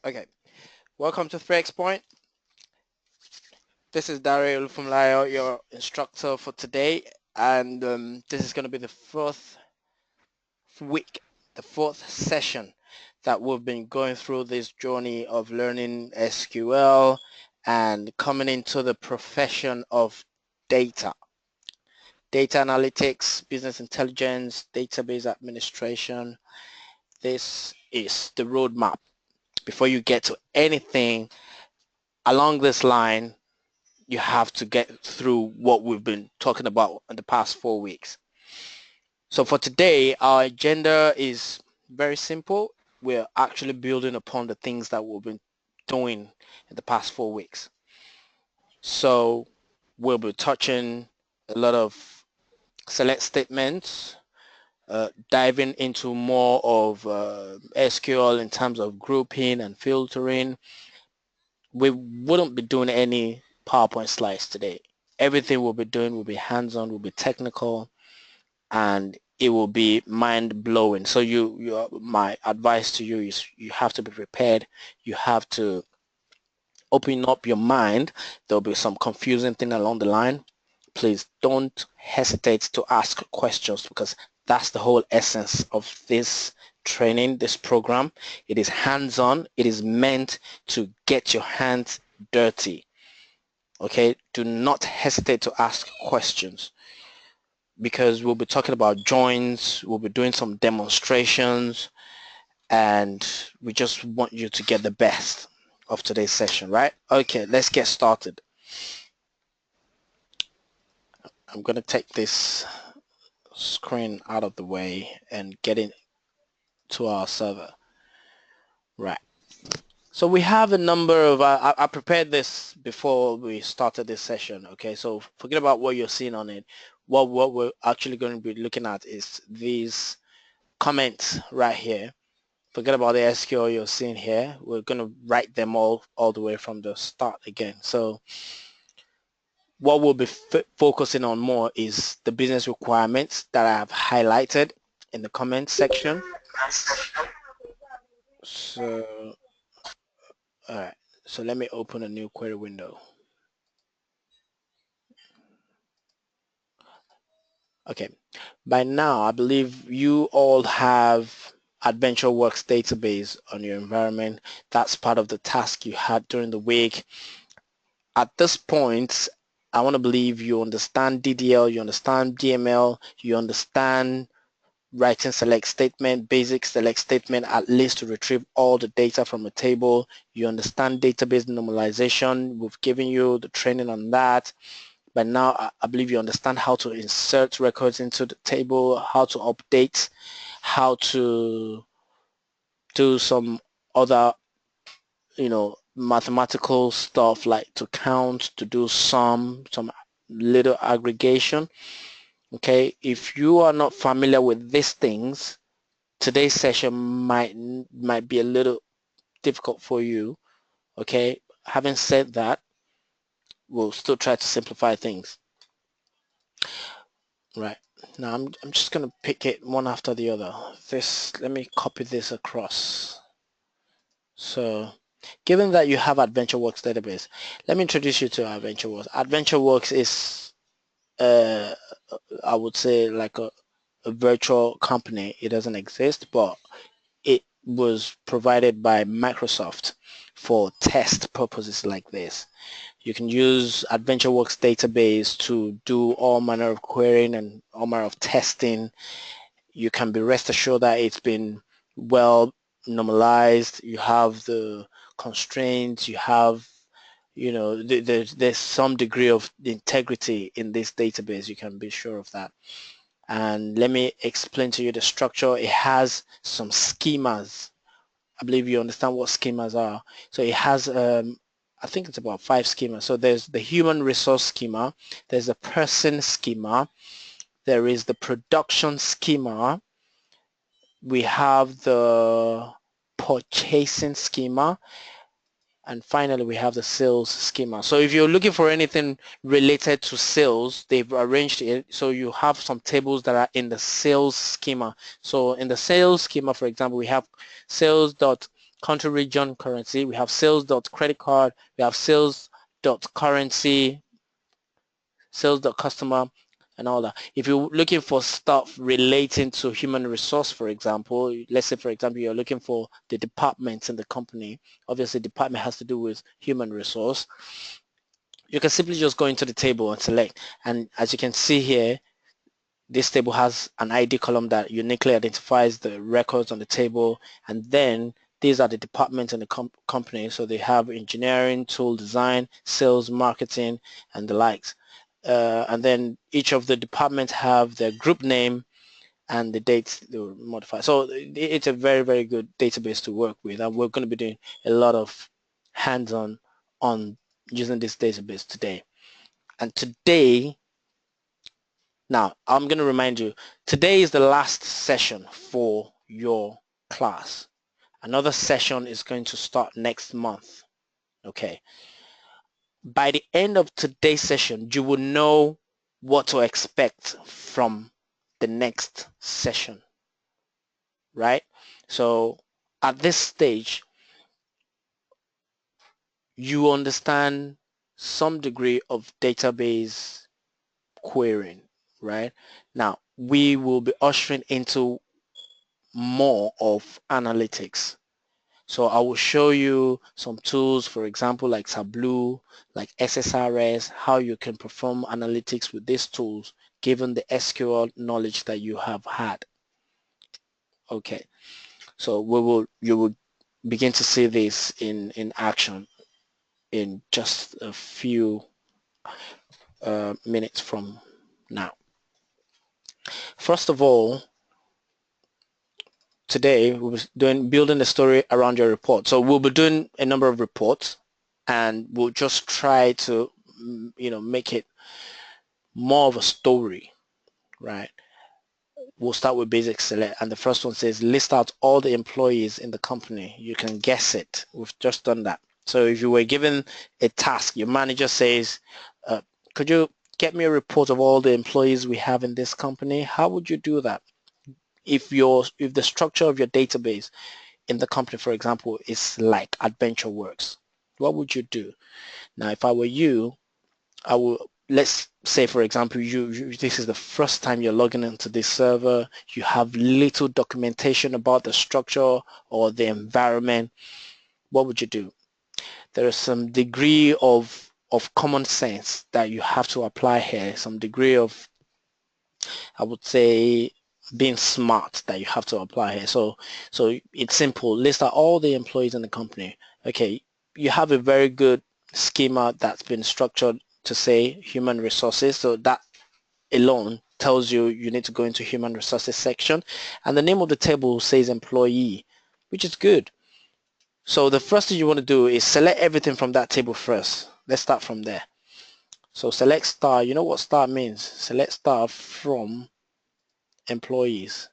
Okay, welcome to 3X Point. This is Dario Olufumlayo, your instructor for today, and this is going to be the fourth week, the fourth session that we've been going through this journey of learning SQL and coming into the profession of data analytics, business intelligence, database administration. This is the roadmap. Before you get to anything along this line, you have to get through what we've been talking about in the past 4 weeks. So for today, our agenda is very simple. We're actually building upon the things that we've been doing in the past 4 weeks. So we'll be touching a lot of select statements, diving into more of SQL in terms of grouping and filtering. We wouldn't be doing any PowerPoint slides today. Everything we'll be doing will be hands-on, will be technical, and it will be mind-blowing. So my advice to you is you have to be prepared. You have to open up your mind. There'll be some confusing thing along the line. Please don't hesitate to ask questions, because that's the whole essence of this training, this program. It is hands-on. It is meant to get your hands dirty. Okay, do not hesitate to ask questions, because we'll be talking about joins, we'll be doing some demonstrations, and we just want you to get the best of today's session, right? Okay, let's get started. I'm going to take this screen out of the way and get into our server. Right. So we have a number of, I prepared this before we started this session, okay? So forget about what you're seeing on it. What we're actually going to be looking at is these comments right here. Forget about the SQL you're seeing here. We're going to write them all the way from the start again. So what we'll be focusing on more is the business requirements that I have highlighted in the comments section. So, all right. So let me open a new query window. Okay. By now, I believe you all have AdventureWorks database on your environment. That's part of the task you had during the week. At this point, I want to believe you understand DDL, you understand DML, you understand writing select statement, basic select statement, at least to retrieve all the data from a table. You understand database normalization. We've given you the training on that. But now I believe you understand how to insert records into the table, how to update, how to do some other, mathematical stuff like to count, to do some little aggregation. Okay, if you are not familiar with these things, today's session might be a little difficult for you. Okay, having said that, we'll still try to simplify things. Right, now I'm just gonna pick it one after the other. Let me copy this across. So given that you have AdventureWorks database, let me introduce you to AdventureWorks. AdventureWorks is I would say like a virtual company. It doesn't exist, but it was provided by Microsoft for test purposes like this. You can use AdventureWorks database to do all manner of querying and all manner of testing. You can be rest assured that it's been well normalized. You have the constraints, you have, there's some degree of integrity in this database. You can be sure of that. And let me explain to you the structure. It has some schemas. I believe you understand what schemas are. So it has, I think it's about 5 schemas. So there's the human resource schema, there's the person schema, there is the production schema, we have the purchasing schema, and finally we have the sales schema. So if you're looking for anything related to sales, they've arranged it so you have some tables that are in the sales schema. So in the sales schema, for example, we have sales dot country, region, currency. We have sales.credit card. We have sales.currency, sales.customer, and all that. If you're looking for stuff relating to human resource, for example, let's say, for example, you're looking for the departments in the company. Obviously, department has to do with human resource. You can simply just go into the table and select. And as you can see here, this table has an ID column that uniquely identifies the records on the table. And then these are the departments in the company. So they have engineering, tool design, sales, marketing, and the likes. And then each of the departments have their group name and the dates they were modified. So it's a very, very good database to work with. And we're going to be doing a lot of hands-on on using this database today. And today, now I'm going to remind you, today is the last session for your class. Another session is going to start next month. Okay. By the end of today's session, you will know what to expect from the next session, right? So at this stage, you understand some degree of database querying, right? Now, we will be ushering into more of analytics. So I will show you some tools, for example, like Tableau, like SSRS, how you can perform analytics with these tools, given the SQL knowledge that you have had. Okay, so you will begin to see this in action in just a few minutes from now. First of all, today we'll be building a story around your report. So we'll be doing a number of reports, and we'll just try to make it more of a story, right? We'll start with basic select, and the first one says list out all the employees in the company. You can guess it. We've just done that. So if you were given a task, your manager says, could you get me a report of all the employees we have in this company? How would you do that? If the structure of your database in the company, for example, is like AdventureWorks, what would you do? Now, if I were you, I will, let's say, for example, this is the first time you're logging into this server. You have little documentation about the structure or the environment. What would you do? There is some degree of common sense that you have to apply here, some degree of, I would say, being smart that you have to apply here. So it's simple. List out all the employees in the company. Okay, you have a very good schema that's been structured to say human resources. So that alone tells you need to go into human resources section, and the name of the table says employee, which is good. So the first thing you want to do is select everything from that table first. Let's start from there. So select star. You know what star means? Select star from employees.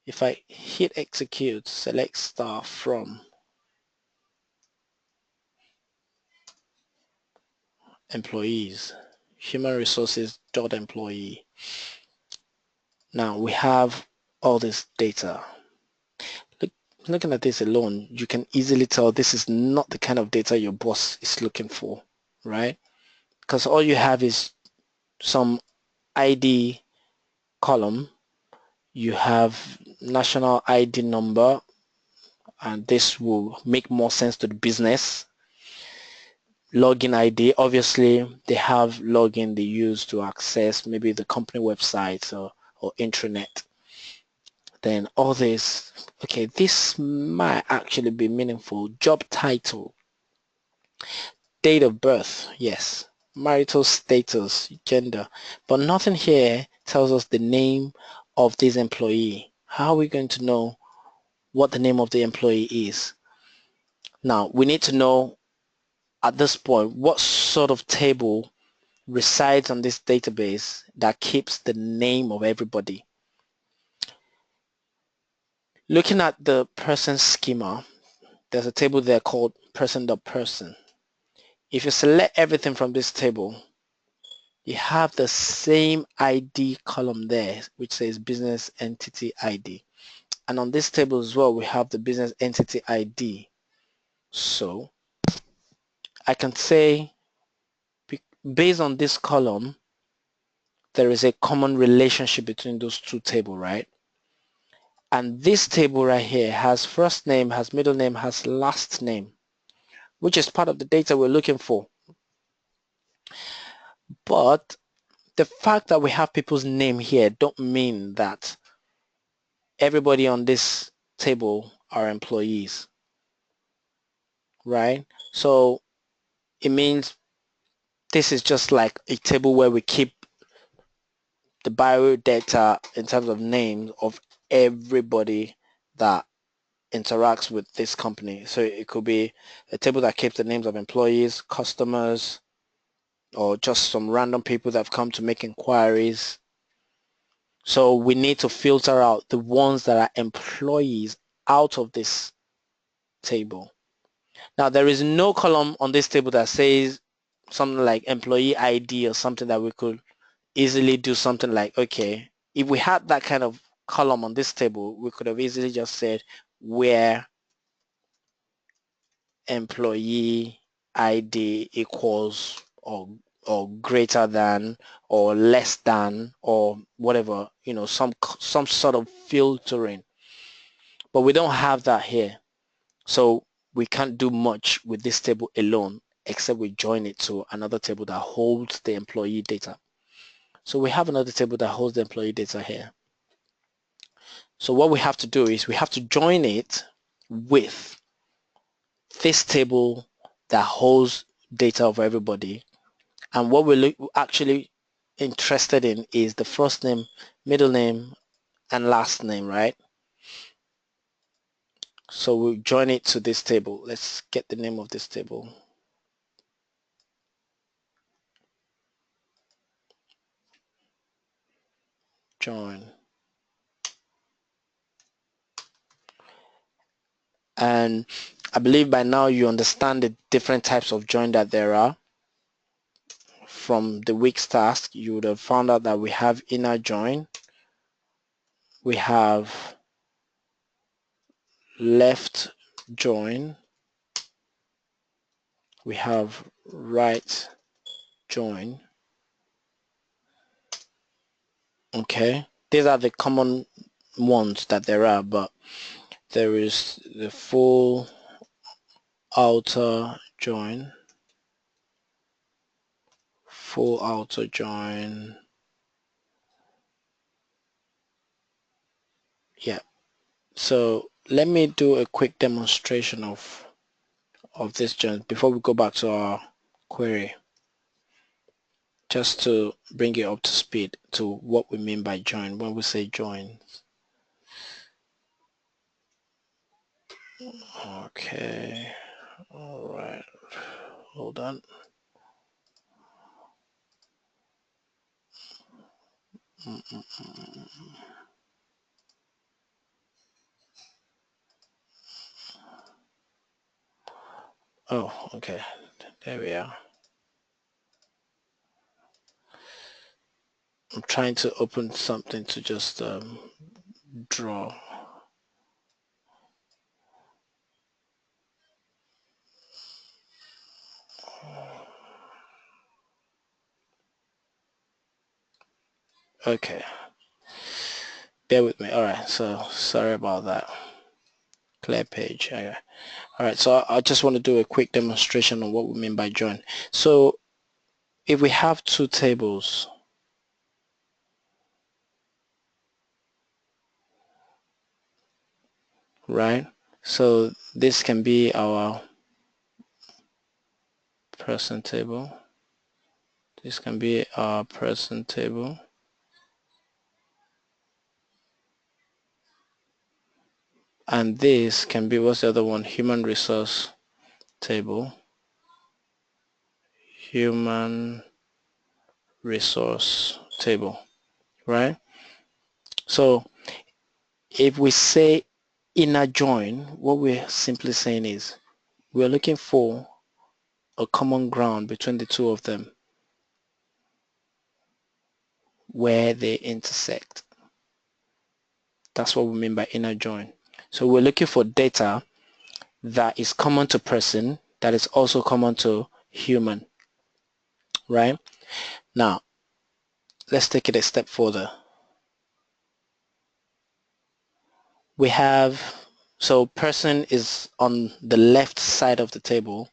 If I hit execute, select star from employees, human resources dot employee. Now we have all this data. Looking at this alone, you can easily tell this is not the kind of data your boss is looking for, right? Because all you have is some ID column, you have national ID number, and this will make more sense to the business. Login ID, obviously they have login they use to access maybe the company website or intranet. Then all this, okay, this might actually be meaningful. Job title, date of birth, yes, marital status, gender, but nothing here tells us the name of this employee. How are we going to know what the name of the employee is? Now we need to know at this point what sort of table resides on this database that keeps the name of everybody. Looking at the person schema, there's a table there called person.person. If you select everything from this table, you have the same ID column there which says business entity ID. And on this table as well, we have the business entity ID. So I can say based on this column, there is a common relationship between those two tables, right? And this table right here has first name, has middle name, has last name, which is part of the data we're looking for. But the fact that we have people's name here don't mean that everybody on this table are employees, right? So it means this is just like a table where we keep the bio data in terms of names of everybody that interacts with this company. So it could be a table that keeps the names of employees, customers, or just some random people that have come to make inquiries. So we need to filter out the ones that are employees out of this table. Now there is no column on this table that says something like employee ID or something that we could easily do something like, okay, if we had that kind of column on this table, we could have easily just said where employee ID equals or greater than or less than or whatever, you know, some sort of filtering. But we don't have that here. So we can't do much with this table alone except we join it to another table that holds the employee data. So we have another table that holds the employee data here. So what we have to do is we have to join it with this table that holds data of everybody. And what we're actually interested in is the first name, middle name, and last name, right? So we'll join it to this table. Let's get the name of this table. Join. And I believe by now you understand the different types of join that there are. From the week's task, you would have found out that we have inner join, we have left join, we have right join. Okay, these are the common ones that there are, but there is the full outer join, full outer join. Yeah, so let me do a quick demonstration of this join before we go back to our query, just to bring you up to speed to what we mean by join when we say join. Okay, all right, hold on. Oh, okay, there we are. I'm trying to open something to just draw. Okay, bear with me. All right, so sorry about that. Clear page. Okay. All right, so I just want to do a quick demonstration on what we mean by join. So if we have two tables, right? So this can be our person table. This can be our person table. And this can be, what's the other one? Human resource table. Human resource table, right? So if we say inner join, what we're simply saying is we're looking for a common ground between the two of them where they intersect. That's what we mean by inner join. So we're looking for data that is common to person, that is also common to human, right? Now, let's take it a step further. We have, so person is on the left side of the table,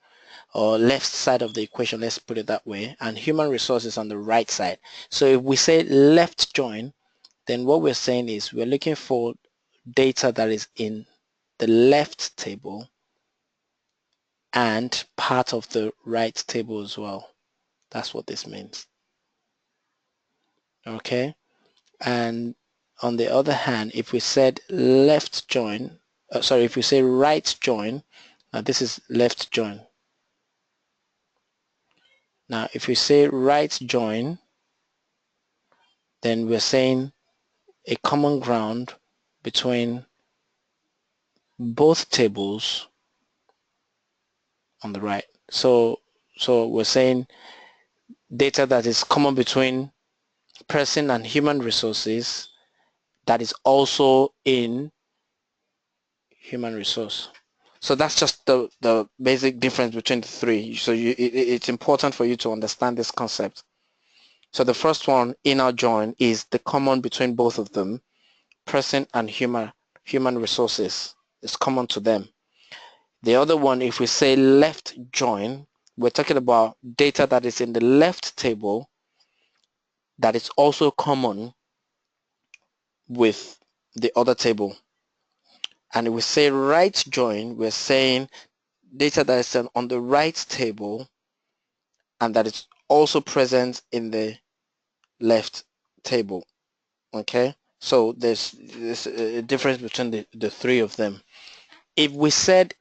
or left side of the equation, let's put it that way, and human resources on the right side. So if we say left join, then what we're saying is we're looking for data that is in the left table and part of the right table as well. That's what this means. Okay. And on the other hand, if we said left join, if we say right join, this is left join. Now, if we say right join, then we're saying a common ground between both tables on the right. So we're saying data that is common between person and human resources that is also in human resource. So that's just the basic difference between the three. So it's important for you to understand this concept. So the first one, inner join, is the common between both of them. Person and human resources is common to them. The other one, if we say left join, we're talking about data that is in the left table that is also common with the other table. And if we say right join, we're saying data that is on the right table and that is also present in the left table. Okay, so there's a difference between the three of them. If we said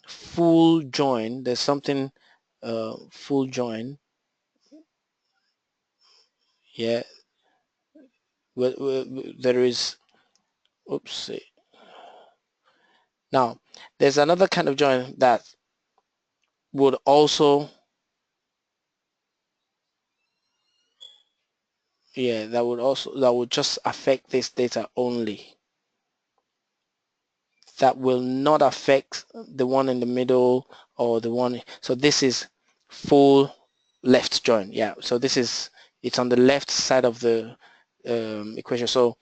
full join, there's something full join. Yeah, there is, oops. Now, there's another kind of join that would also, yeah, that would just affect this data only. That will not affect the one in the middle or the one. So this is full left join. Yeah, so it's on the left side of the equation. So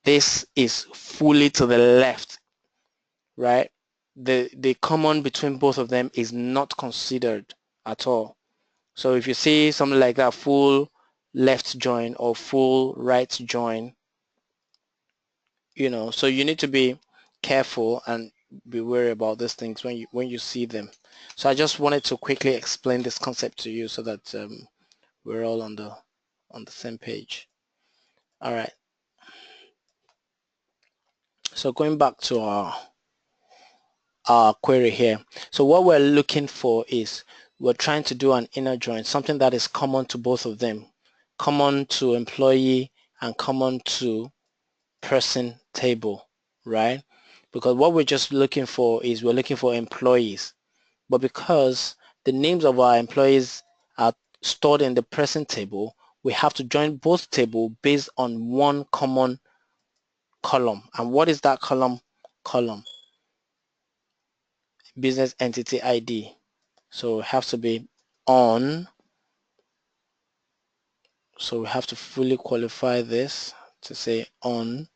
this is fully to the left, right? The common between both of them is not considered at all. So if you see something like that, full left join or full right join, so you need to be careful and be wary about these things when you see them. So I just wanted to quickly explain this concept to you so that we're all on the same page. All right. So going back to our query here. So what we're looking for is we're trying to do an inner join, something that is common to both of them, common to employee and common to person table, right? Because what we're just looking for is we're looking for employees. But because the names of our employees are stored in the person table, we have to join both tables based on one common column. And what is that column? Business entity ID. So it has to be on. So we have to fully qualify this to say on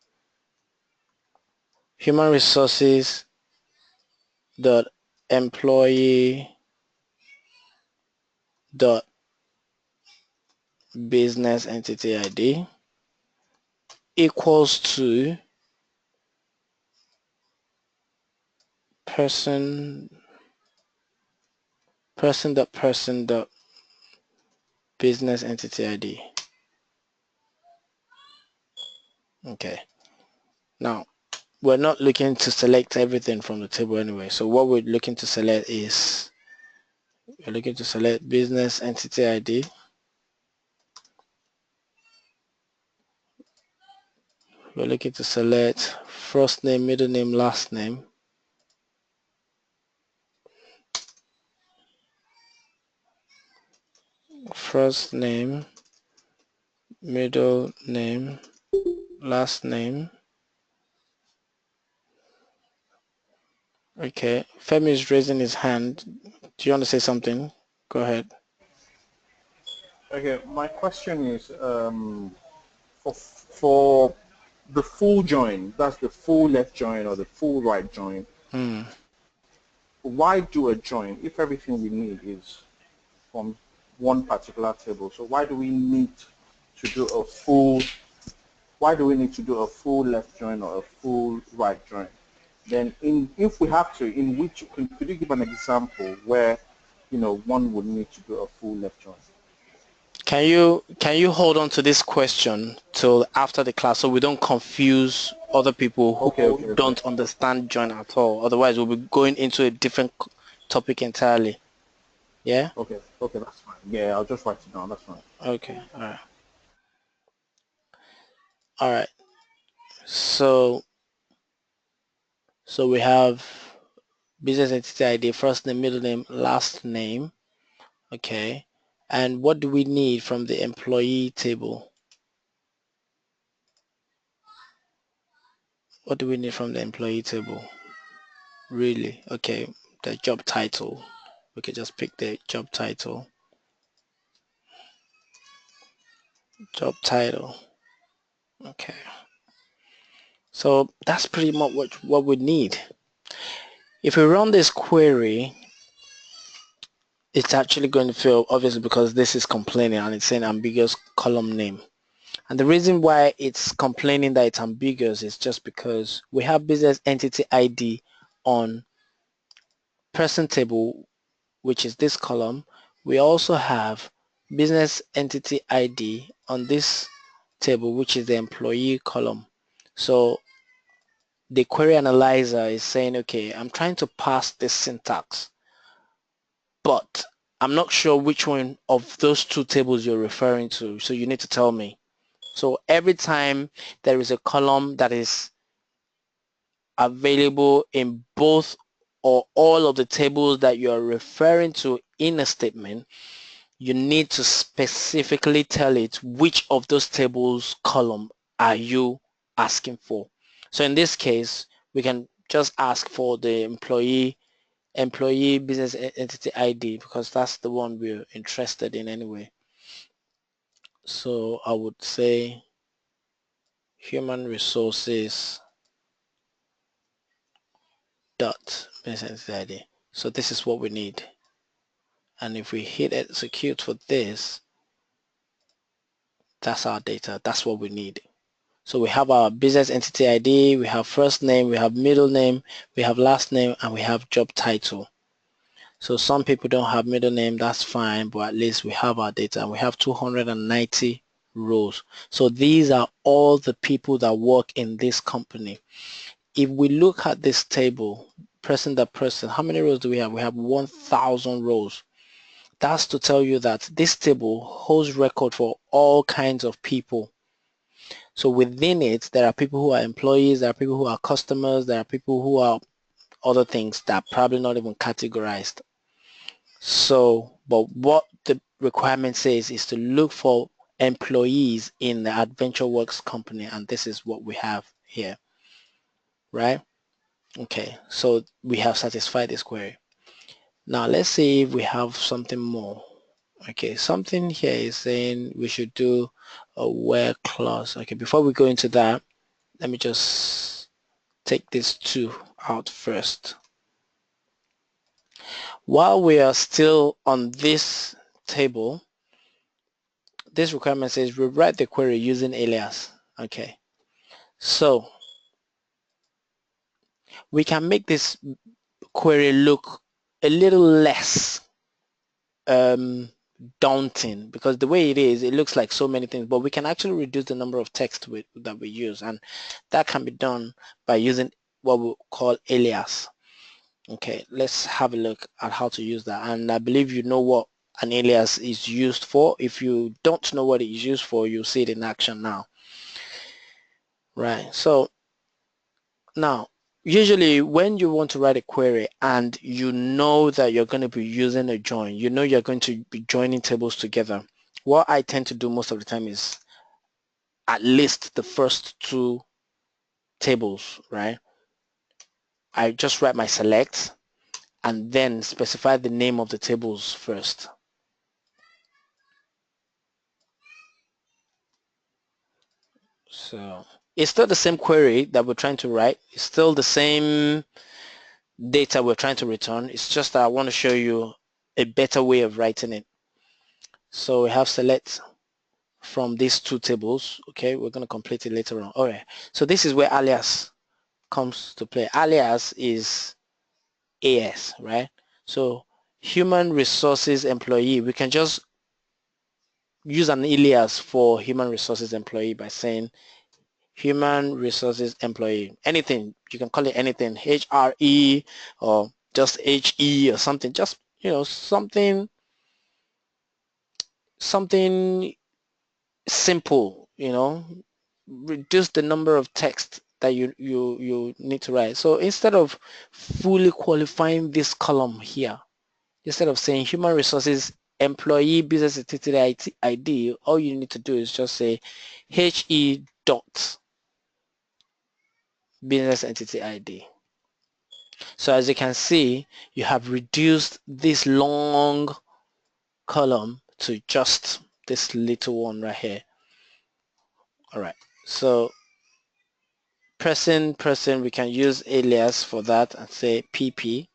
human resources dot employee dot business entity ID equals to person dot business entity ID. Okay. Now we're not looking to select everything from the table anyway. So what we're looking to select is we're looking to select business entity ID. We're looking to select first name, middle name, last name. First name, middle name, last name. Okay, Femi is raising his hand. Do you want to say something? Go ahead. Okay, my question is for the full join, that's the full left join or the full right join. Hmm. Why do a join if everything we need is from one particular table? So why do we need to do a full? Why do we need to do a full left join or a full right join? Then, if we have to, in which could you give an example where one would need to do a full left join? Can you hold on to this question till after the class so we don't confuse other people Okay, who okay, okay. don't understand join at all? Otherwise, we'll be going into a different topic entirely. Yeah? Okay, that's fine. Yeah, I'll just write it down. That's fine. Okay. All right. All right. So we have business entity ID, first name, middle name, last name. Okay. And what do we need from the employee table? What do we need from the employee table? Really? Okay. The job title. We could just pick the job title. Job title. Okay. So that's pretty much what we need. If we run this query, it's actually going to fail, obviously, because this is complaining and it's saying ambiguous column name. And the reason why it's complaining that it's ambiguous is just because we have business entity ID on person table, which is this column. We also have business entity ID on this table, which is the employee column. So the query analyzer is saying, okay, I'm trying to pass this syntax, but I'm not sure which one of those two tables you're referring to. So you need to tell me. So every time there is a column that is available in both or all of the tables that you're referring to in a statement, you need to specifically tell it which of those tables column are you asking for. So in this case, we can just ask for the employee business entity ID because that's the one we're interested in anyway. So I would say human resources dot business entity ID. So this is what we need. And if we hit execute for this, that's our data. That's what we need. So we have our business entity ID, we have first name, we have middle name, we have last name, and we have job title. So some people don't have middle name, that's fine, but at least we have our data and we have 290 rows. So these are all the people that work in this company. If we look at this table, person to person, how many rows do we have? We have 1,000 rows. That's to tell you that this table holds record for all kinds of people. So within it, there are people who are employees, there are people who are customers, there are people who are other things that are probably not even categorized. So, but what the requirement says is to look for employees in the Adventure Works company, and this is what we have here, right? Okay, so we have satisfied this query. Now let's see if we have something more. Okay, something here is saying we should do a where clause. Okay, before we go into that, let me just take these two out first. While we are still on this table, this requirement says rewrite the query using alias. Okay, so we can make this query look a little less um, daunting because the way it is, it looks like so many things, but we can actually reduce the number of text that we use, and that can be done by using what we call alias. Okay, let's have a look at how to use that. And I believe you know what an alias is used for. If you don't know what it is used for, you'll see it in action now. Right, so now, usually when you want to write a query and you know that you're going to be using a join, you know you're going to be joining tables together, what I tend to do most of the time is at least the first two tables, right? I just write my select and then specify the name of the tables first. So it's still the same query that we're trying to write. It's still the same data we're trying to return. It's just that I want to show you a better way of writing it. So we have select from these two tables. Okay, we're going to complete it later on. All right, so this is where alias comes to play. Alias is AS, right? So human resources employee, we can just use an alias for human resources employee by saying human resources employee. Anything, you can call it anything, HRE or just HE or something, just, you know, something simple, you know, reduce the number of text that you need to write. So instead of fully qualifying this column here, instead of saying human resources employee business entity ID, all you need to do is just say HE dot business entity ID. So as you can see, you have reduced this long column to just this little one right here. All right, so person, we can use alias for that and say PP.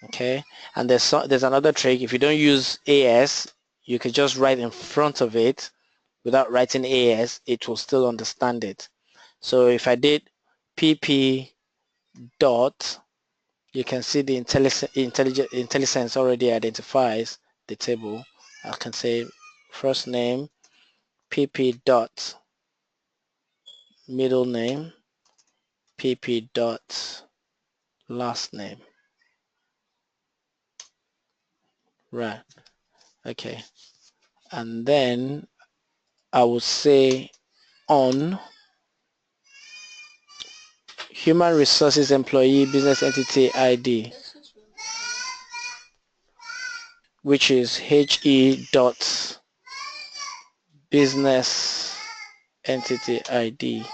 Okay, and there's another trick. If you don't use AS, you can just write in front of it without writing AS, it will still understand it. So if I did PP dot, you can see the IntelliSense already identifies the table. I can say first name, PP dot middle name, PP dot last name. Right. Okay. And then I would say on human resources employee business entity ID, which is HE dot business entity ID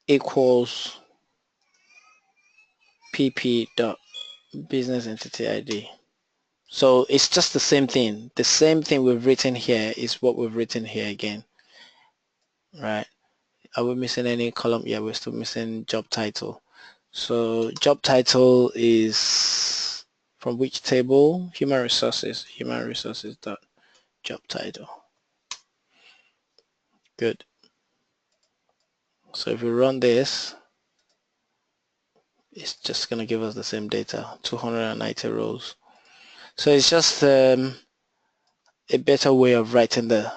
equals PP dot business entity ID. So it's just the same thing. The same thing we've written here is what we've written here again. Right. Are we missing any column? Yeah, we're still missing job title. So job title is from which table? Human resources dot job title. Good. So if we run this, it's just going to give us the same data, 290 rows. So it's just a better way of writing the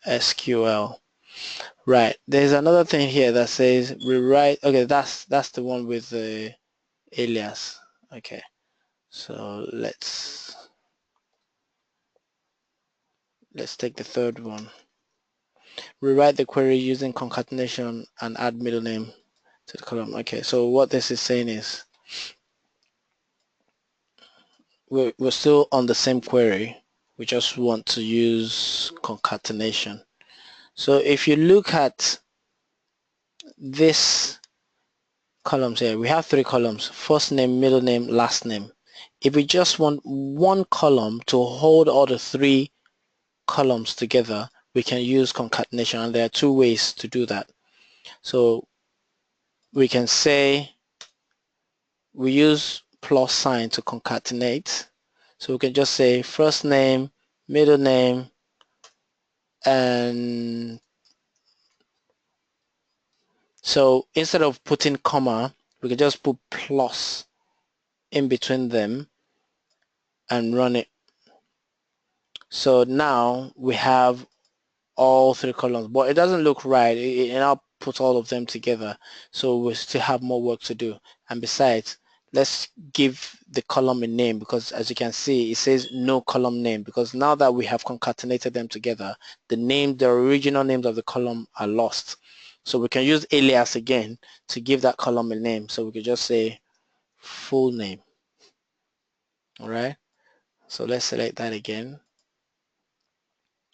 SQL. Right. There's another thing here that says rewrite. Okay, that's the one with the alias. Okay. So let's take the third one. Rewrite the query using concatenation and add middle name to the column. Okay, so what this is saying is we're still on the same query. We just want to use concatenation. So if you look at this columns here, we have three columns: first name, middle name, last name. If we just want one column to hold all the three columns together, we can use concatenation, and there are two ways to do that. So we can say we use plus sign to concatenate. So we can just say first name, middle name, and so instead of putting comma, we can just put plus in between them and run it. So now we have all three columns, but it doesn't look right. It now puts all of them together, so we still have more work to do. And besides, let's give the column a name, because as you can see, it says no column name, because now that we have concatenated them together, the original names of the column are lost. So we can use alias again to give that column a name. So we could just say full name. All right, so let's select that again.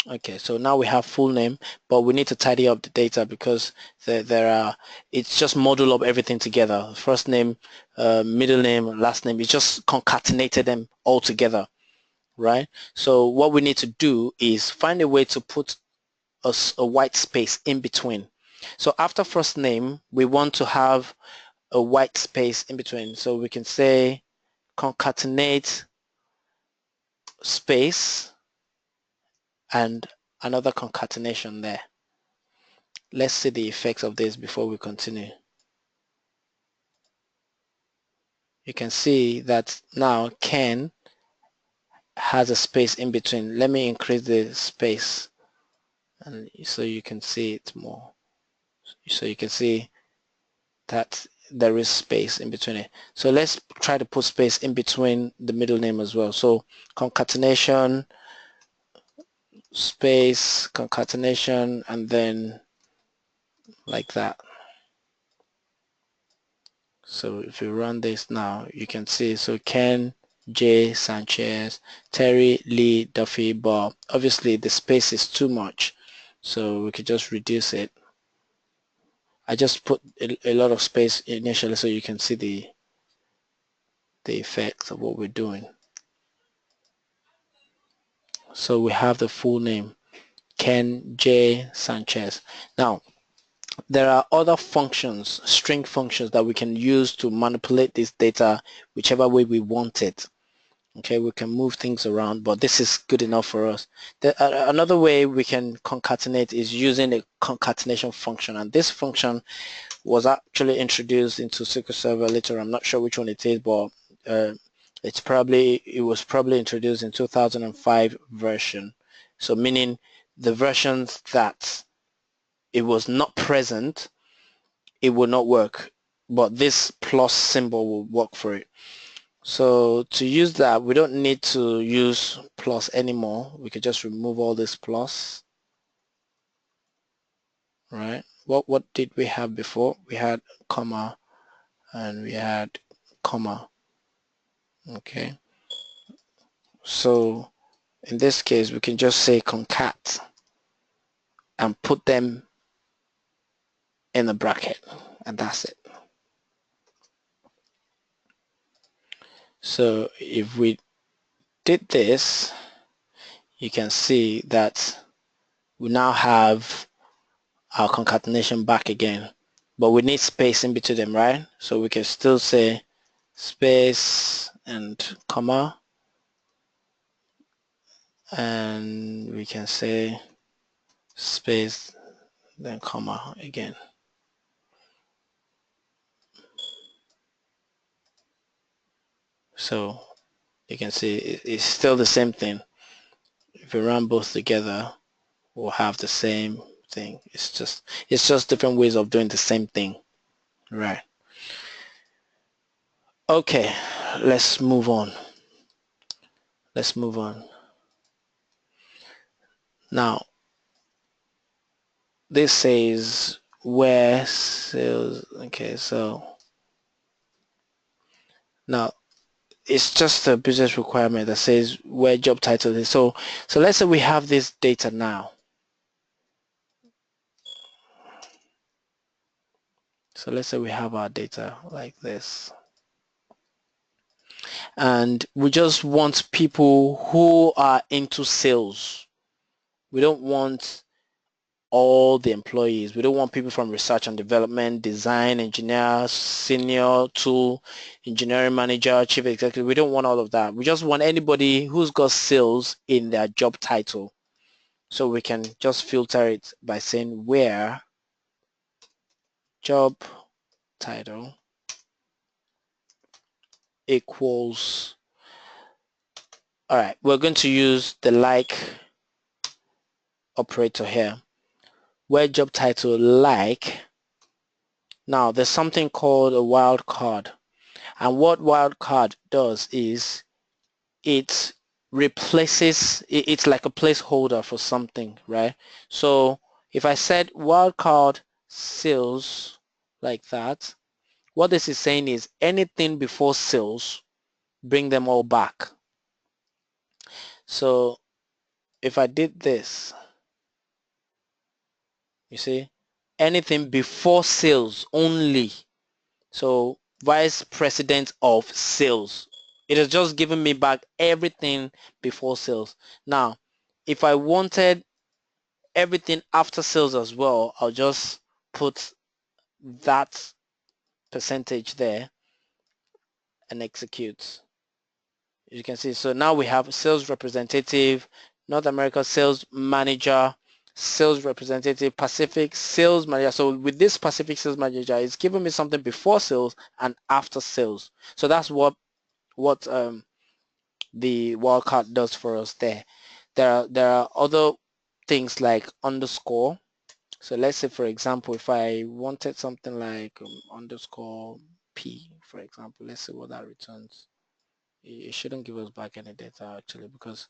Okay, so now we have full name, but we need to tidy up the data because it's just model up everything together. First name, middle name, last name. It just concatenated them all together, right? So what we need to do is find a way to put a white space in between. So after first name, we want to have a white space in between. So we can say concatenate space and another concatenation there. Let's see the effects of this before we continue. You can see that now Ken has a space in between. Let me increase the space and so you can see it more. So you can see that there is space in between it. So let's try to put space in between the middle name as well. So concatenation, space, concatenation, and then like that. So if you run this now, you can see, so Ken, J, Sanchez, Terry, Lee, Duffy, Bob. Obviously the space is too much, so we could just reduce it. I just put a lot of space initially so you can see the effects of what we're doing. So we have the full name, Ken J. Sanchez. Now, there are other functions, string functions that we can use to manipulate this data whichever way we want it. Okay, we can move things around, but this is good enough for us. Another way we can concatenate is using a concatenation function, and this function was actually introduced into SQL Server later. I'm not sure which one it is, but it was probably introduced in 2005 version. So meaning the versions that it was not present, it will not work, but this plus symbol will work for it. So to use that, we don't need to use plus anymore. We could just remove all this plus, right? What did we have before? We had comma and we had comma. Okay. So in this case, we can just say concat and put them in a bracket, and that's it. So if we did this, you can see that we now have our concatenation back again, but we need space in between them, right? So we can still say space and comma, and we can say space then comma again. So you can see it's still the same thing. If we run both together, we'll have the same thing. It's just different ways of doing the same thing, right? Okay, let's move on. Let's move on. Now, this says where sales. Okay, so now it's just a business requirement that says where job title is. So let's say we have this data now. So let's say we have our data like this. And we just want people who are into sales. We don't want all the employees. We don't want people from research and development, design, engineer, senior tool, engineering manager, chief executive. We don't want all of that. We just want anybody who's got sales in their job title. So we can just filter it by saying where job title equals. All right, we're going to use the like operator here. Where job title like. Now there's something called a wildcard, and what wildcard does is it replaces, it's like a placeholder for something, right? So if I said wildcard sales like that, what this is saying is anything before sales, bring them all back. So if I did this, you see, anything before sales only. So vice president of sales. It has just given me back everything before sales. Now, if I wanted everything after sales as well, I'll just put that percentage there and execute. You can see, so now we have sales representative, North America sales manager, sales representative, Pacific sales manager. So with this Pacific sales manager, it's giving me something before sales and after sales. So that's what the wildcard does for us there. There are other things like underscore. So let's say, for example, if I wanted something like underscore P, for example, let's see what that returns. It shouldn't give us back any data actually, because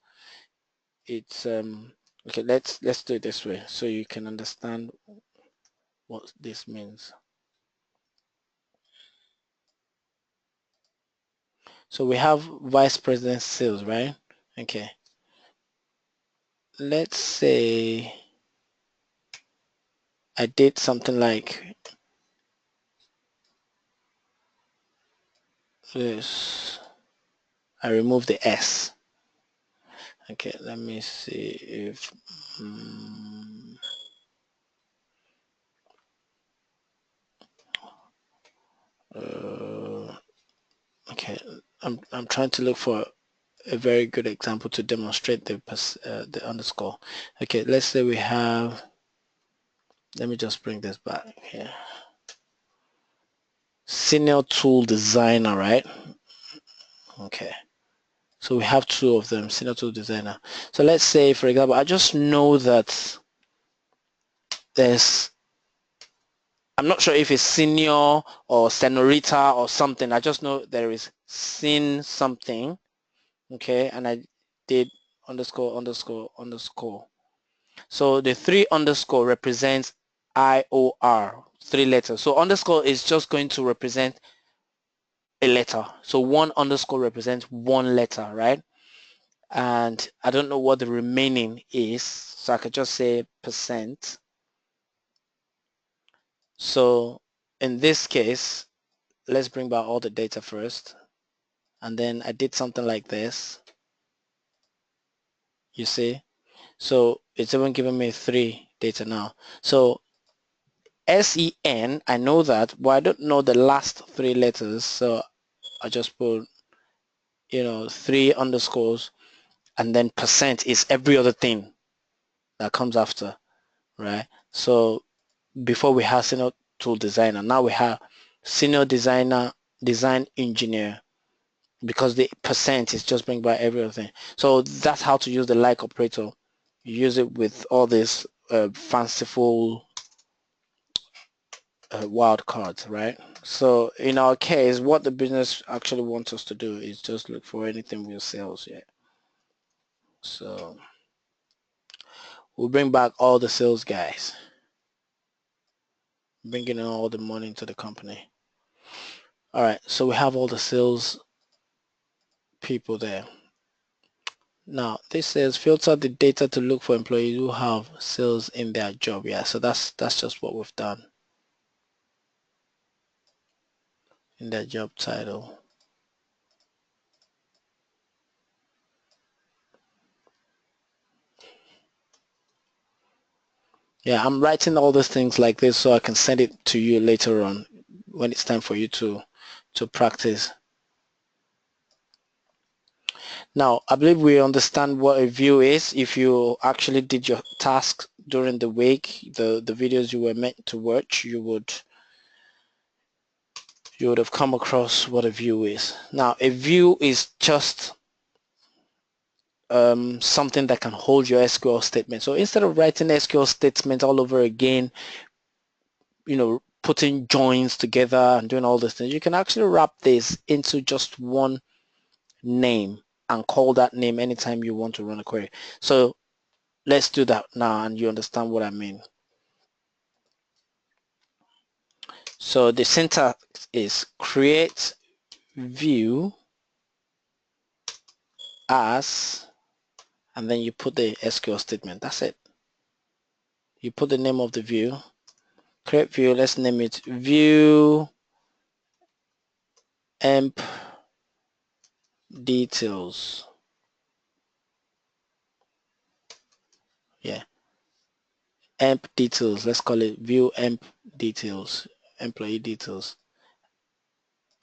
it's okay. Let's do it this way so you can understand what this means. So we have vice president sales, right? Okay. Let's say I did something like this. I remove the S. Okay, let me see if okay, I'm trying to look for a very good example to demonstrate the underscore. Okay, let's say we have, let me just bring this back here. Senior tool designer, right? Okay, so we have two of them, senior tool designer. So let's say, for example, I just know that there's, I'm not sure if it's senior or senorita or something. I just know there is sin something. Okay, and I did underscore underscore underscore. So the 3 underscore represents IOR, 3 letters. So underscore is just going to represent a letter. So 1 underscore represents 1 letter, right? And I don't know what the remaining is, so I could just say percent. So in this case, let's bring back all the data first. And then I did something like this. You see? So it's even giving me 3 data now. So SEN, I know that, but I don't know the last 3 letters. So I just put, 3 underscores, and then percent is every other thing that comes after, right? So before we had senior tool designer, now we have senior designer, design engineer, because the percent is just bring by everything. So that's how to use the like operator. You use it with all these fanciful wild cards, right? So in our case, what the business actually wants us to do is just look for anything with sales. Yeah. So we'll bring back all the sales guys, bringing in all the money into the company. All right, so we have all the sales people there. Now this says filter the data to look for employees who have sales in their job. Yeah, so that's just what we've done in their job title. Yeah, I'm writing all these things like this so I can send it to you later on when it's time for you to practice. Now, I believe we understand what a view is. If you actually did your task during the week, the videos you were meant to watch, you would have come across what a view is. Now, a view is just something that can hold your SQL statement. So instead of writing SQL statement all over again, putting joins together and doing all these things, you can actually wrap this into just one name and call that name anytime you want to run a query. So let's do that now and you understand what I mean. So the syntax is create view as, and then you put the SQL statement. That's it. You put the name of the view, create view, let's name it view emp details. Yeah, emp details. Let's call it view emp details, employee details.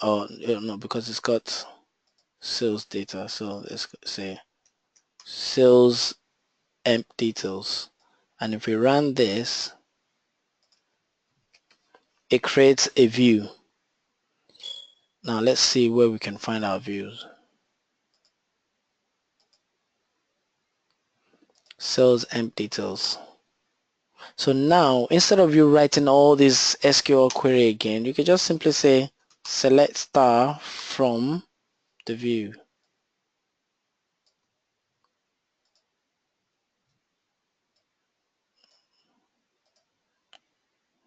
Oh no, because it's got sales data. So let's say sales emp details. And if we run this, it creates a view. Now let's see where we can find our views. Sales emp details. So now, instead of you writing all this SQL query again, you can just simply say select star from the view.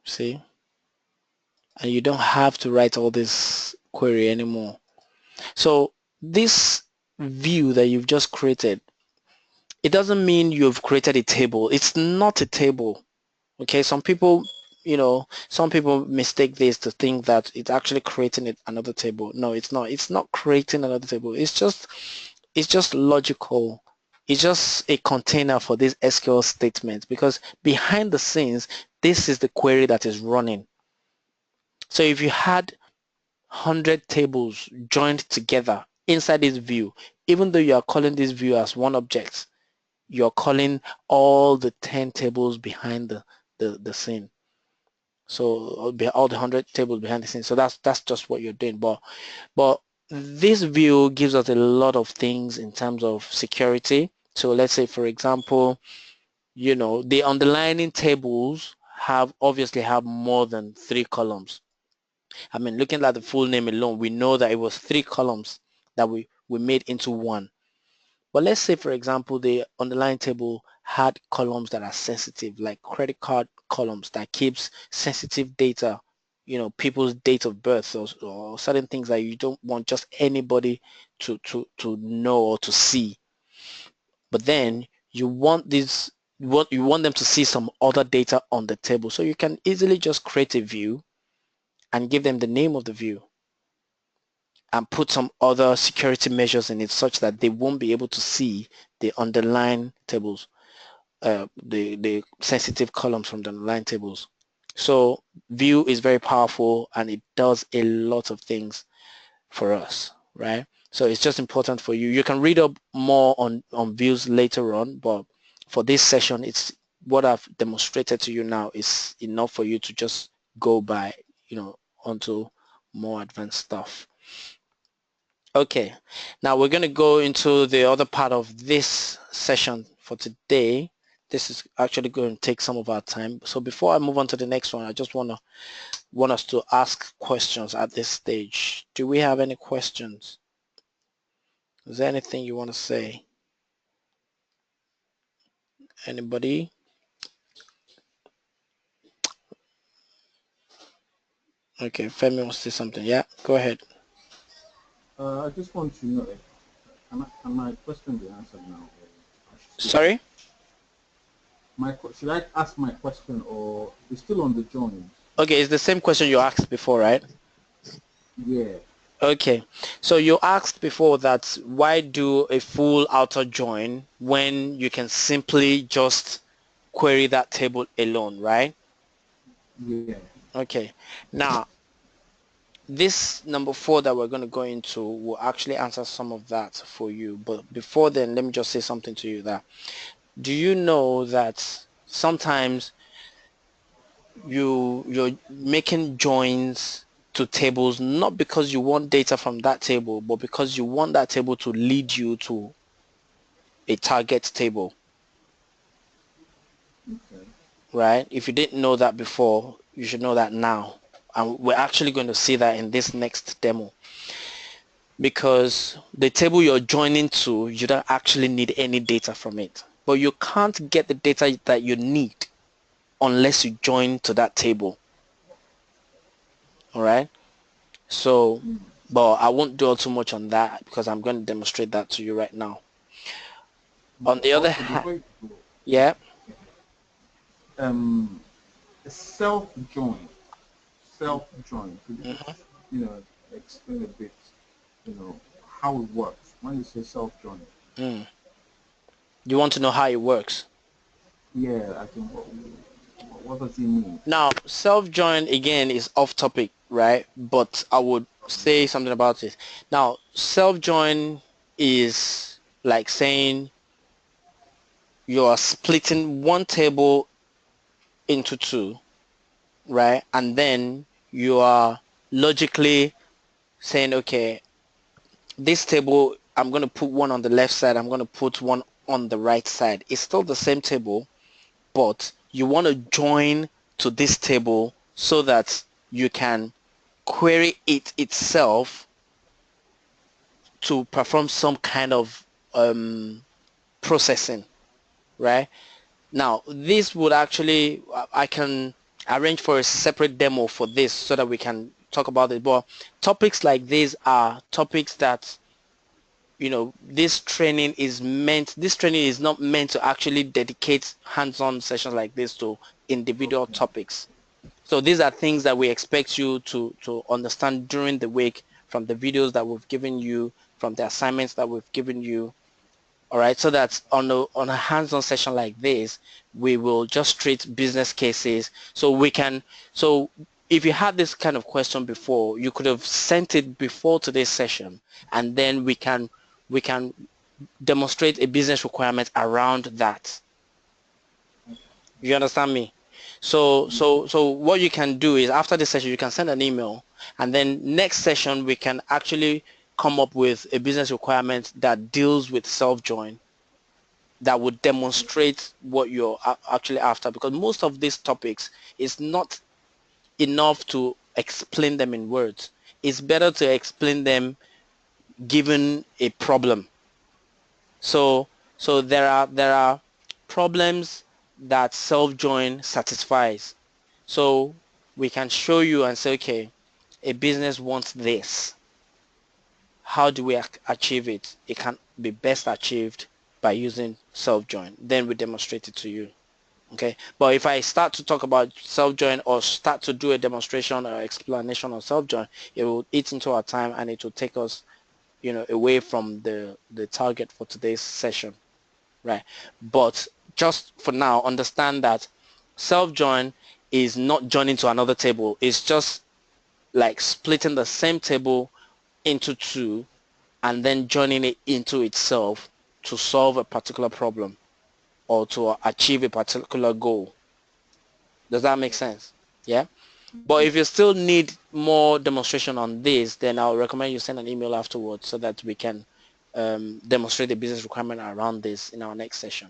See? And you don't have to write all this query anymore. So this view that you've just created, it doesn't mean you've created a table. It's not a table. Okay, some people, some people mistake this to think that it's actually creating another table. No, it's not. It's not creating another table. It's just logical. It's just a container for this SQL statement, because behind the scenes, this is the query that is running. So if you had 100 tables joined together inside this view, even though you are calling this view as one object, you're calling all the 10 tables behind the scene. So all the 100 tables behind the scene. So that's just what you're doing. But this view gives us a lot of things in terms of security. So let's say, for example, the underlying tables obviously have more than 3 columns. I mean, looking at the full name alone, we know that it was 3 columns that we made into one. But let's say, for example, the underlying table had columns that are sensitive, like credit card columns that keeps sensitive data, people's date of birth, or certain things that you don't want just anybody to know or to see. But then you want you want them to see some other data on the table. So you can easily just create a view and give them the name of the view and put some other security measures in it such that they won't be able to see the underlying tables, the sensitive columns from the underlying tables. So view is very powerful and it does a lot of things for us, right? So it's just important for you. You can read up more on views later on, but for this session, it's what I've demonstrated to you now is enough for you to just go by, onto more advanced stuff. Okay, now we're going to go into the other part of this session for today. This is actually going to take some of our time. So before I move on to the next one, I just want us to ask questions at this stage. Do we have any questions? Is there anything you want to say? Anybody? Okay, Femi wants to say something. Yeah, go ahead. I just want to know, can my question be answered now? Or I should still ask? Sorry? Should I ask my question, or it's still on the joins? Okay, it's the same question you asked before, right? Yeah. Okay, so you asked before that why do a full outer join when you can simply just query that table alone, right? Yeah. Okay, now this number 4 that we're going to go into will actually answer some of that for you. But before then, let me just say something to you that, do you know that sometimes you're making joins to tables not because you want data from that table, but because you want that table to lead you to a target table, Okay. right? If you didn't know that before, you should know that now. And we're actually going to see that in this next demo, because the table you're joining to, you don't actually need any data from it. But you can't get the data that you need unless you join to that table. All right. So, but I won't dwell too much on that because I'm going to demonstrate that to you right now. On the other Also, hand, before you go, yeah. um, self-join, self-join. Could you just, Mhm. explain a bit, how it works when you say self-join? Mm. You want to know how it works? Yeah, I think what does it mean? Now, self-join again is off topic, right? But I would say something about it. Now, self-join is like saying you are splitting one table into two, right? And then you are logically saying, okay, this table, I'm going to put one on the left side, I'm going to put one on the right side. It's still the same table, but you want to join to this table so that you can query it itself to perform some kind of processing, right? Now, this would actually, I can arrange for a separate demo for this so that we can talk about it. But topics like these are topics that, this training is not meant to actually dedicate hands-on sessions like this to individual Okay. topics. So these are things that we expect you to understand during the week from the videos that we've given you, from the assignments that we've given you. All right, so that on a hands-on session like this, we will just treat business cases. So if you had this kind of question before, you could have sent it before today's session, and then we can demonstrate a business requirement around that. You understand me? So what you can do is after the session, you can send an email, and then next session we can actually come up with a business requirement that deals with self-join that would demonstrate what you're actually after, because most of these topics is not enough to explain them in words. It's better to explain them given a problem. So there are problems that self-join satisfies. So we can show you and say, okay, a business wants this. How do we achieve it? It can be best achieved by using self-join. Then we demonstrate it to you. Okay, but if I start to talk about self-join or start to do a demonstration or explanation on self-join, it will eat into our time and it will take us, away from the target for today's session, right? But just for now, understand that self-join is not joining to another table. It's just like splitting the same table into two and then joining it into itself to solve a particular problem or to achieve a particular goal. Does that make sense? Yeah. But if you still need more demonstration on this, then I'll recommend you send an email afterwards so that we can demonstrate the business requirement around this in our next session.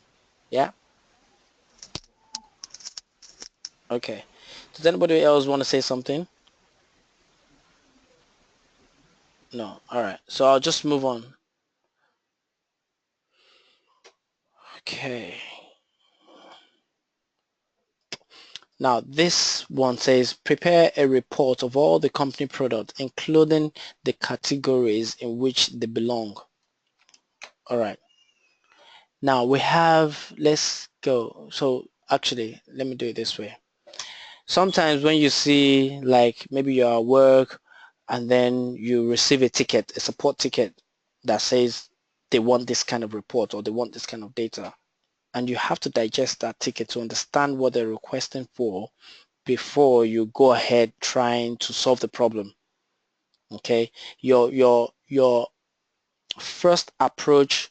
Yeah. Okay. Does anybody else want to say something? No. All right. So I'll just move on. Okay. Now this one says prepare a report of all the company products, including the categories in which they belong. All right. Now we have, let's go. So actually, let me do it this way. Sometimes when you see like maybe you're at work and then you receive a ticket, a support ticket that says they want this kind of report or they want this kind of data, and you have to digest that ticket to understand what they're requesting for before you go ahead trying to solve the problem. Okay, your first approach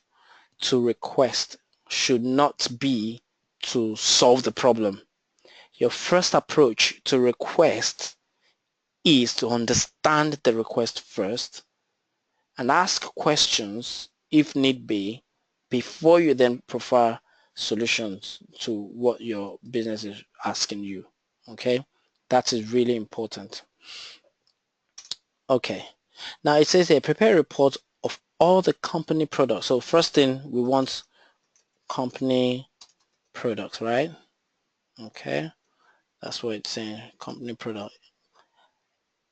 to request should not be to solve the problem. Your first approach to request is to understand the request first and ask questions if need be before you then prefer solutions to what your business is asking you. Okay, that is really important. Okay, now it says here prepare a report of all the company products. So first thing we want company products, right? Okay, that's what it's saying, company product.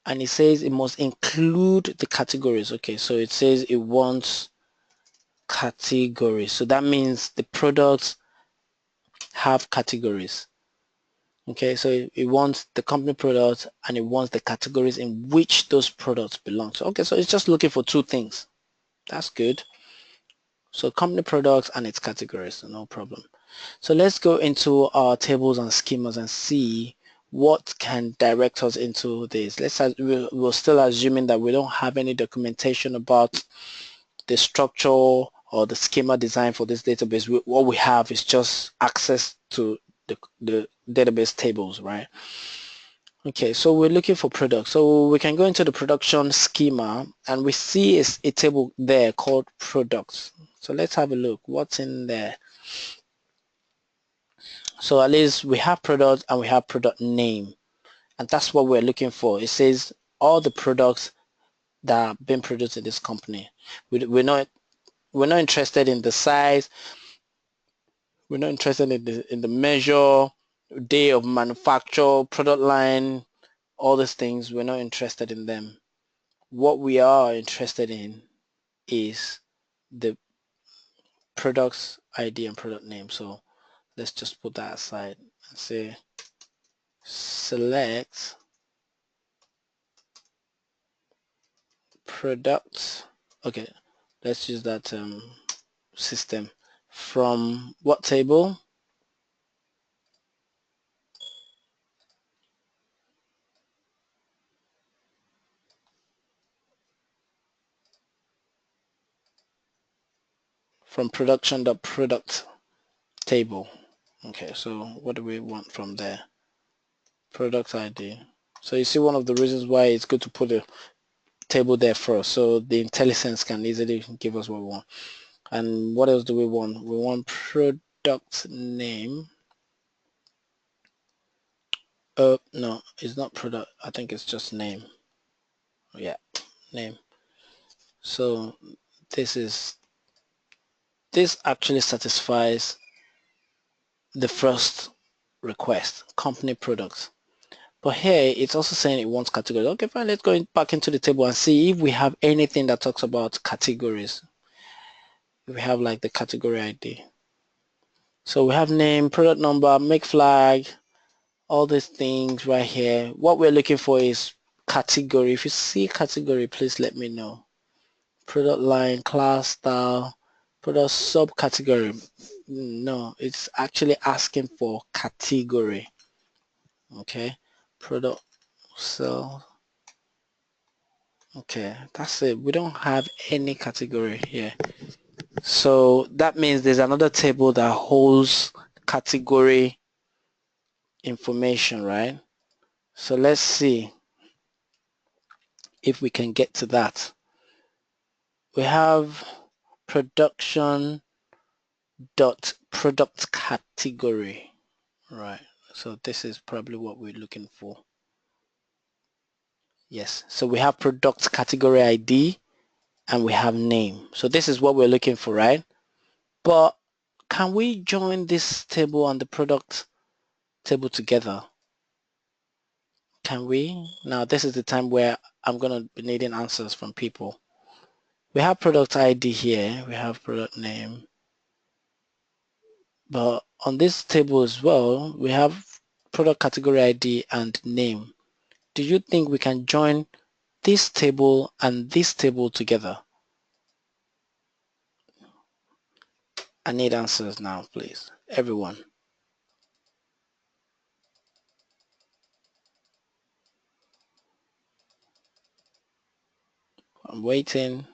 And it says it must include the categories. Okay, so it says it wants categories. So that means the products have categories. Okay, so it wants the company products and it wants the categories in which those products belong to. Okay, so it's just looking for two things. That's good. So company products and its categories, no problem. So let's go into our tables and schemas and see what can direct us into this. We're still assuming that we don't have any documentation about the structure or the schema design for this database. What we have is just access to the database tables, right? Okay, so we're looking for products. So we can go into the production schema and we see a table there called products. So let's have a look. What's in there? So at least we have product and we have product name. And that's what we're looking for. It says all the products that are being produced in this company. We're not interested in the size. We're not interested in the measure, day of manufacture, product line, all these things. We're not interested in them. What we are interested in is the product's ID and product name. So let's just put that aside and say select products. Okay, let's use that system. From what table? From production.product table. Okay, so what do we want from there? Product ID. So you see one of the reasons why it's good to put a table there first, so the IntelliSense can easily give us what we want. And what else do we want? We want product name. No, it's not product. I think it's just name. Yeah, name. So this actually satisfies the first request, company products. But here it's also saying it wants categories. Okay, fine. Let's go back into the table and see if we have anything that talks about categories. If we have like the category ID. So we have name, product number, make flag, all these things right here. What we're looking for is category. If you see category, please let me know. Product line, class, style, product subcategory. No, it's actually asking for category. Okay, product sell. Okay, that's it. We don't have any category here. So that means there's another table that holds category information, right? So let's see if we can get to that. We have production dot product category, right? So this is probably what we're looking for. Yes, so we have product category ID and we have name. So this is what we're looking for, right? But can we join this table and the product table together? Can we? Now this is the time where I'm going to be needing answers from people. We have product ID here, we have product name, but on this table as well, we have product category ID and name. Do you think we can join this table and this table together? I need answers now, please. Everyone. I'm waiting.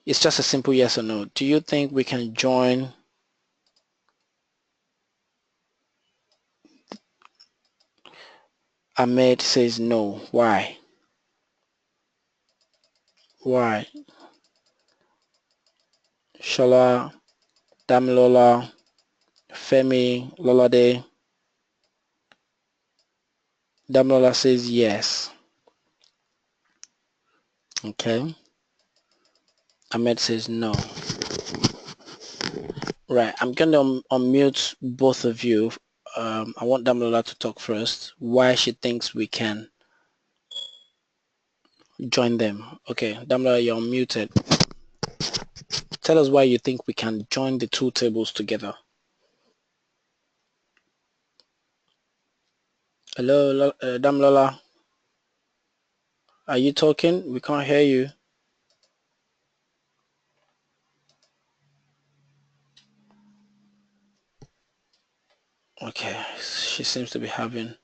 It's just a simple yes or no. Do you think we can join? Ahmed says no. Why? Why? Shola, Damilola, Femi, Lolade. Damilola says yes. Okay. Ahmed says no. Right, I'm going to unmute both of you. I want Damilola to talk first. Why she thinks we can join them. Okay, Damla, you're muted. Tell us why you think we can join the two tables together. Hello, Damlola. Are you talking? We can't hear you. Okay, she seems to be having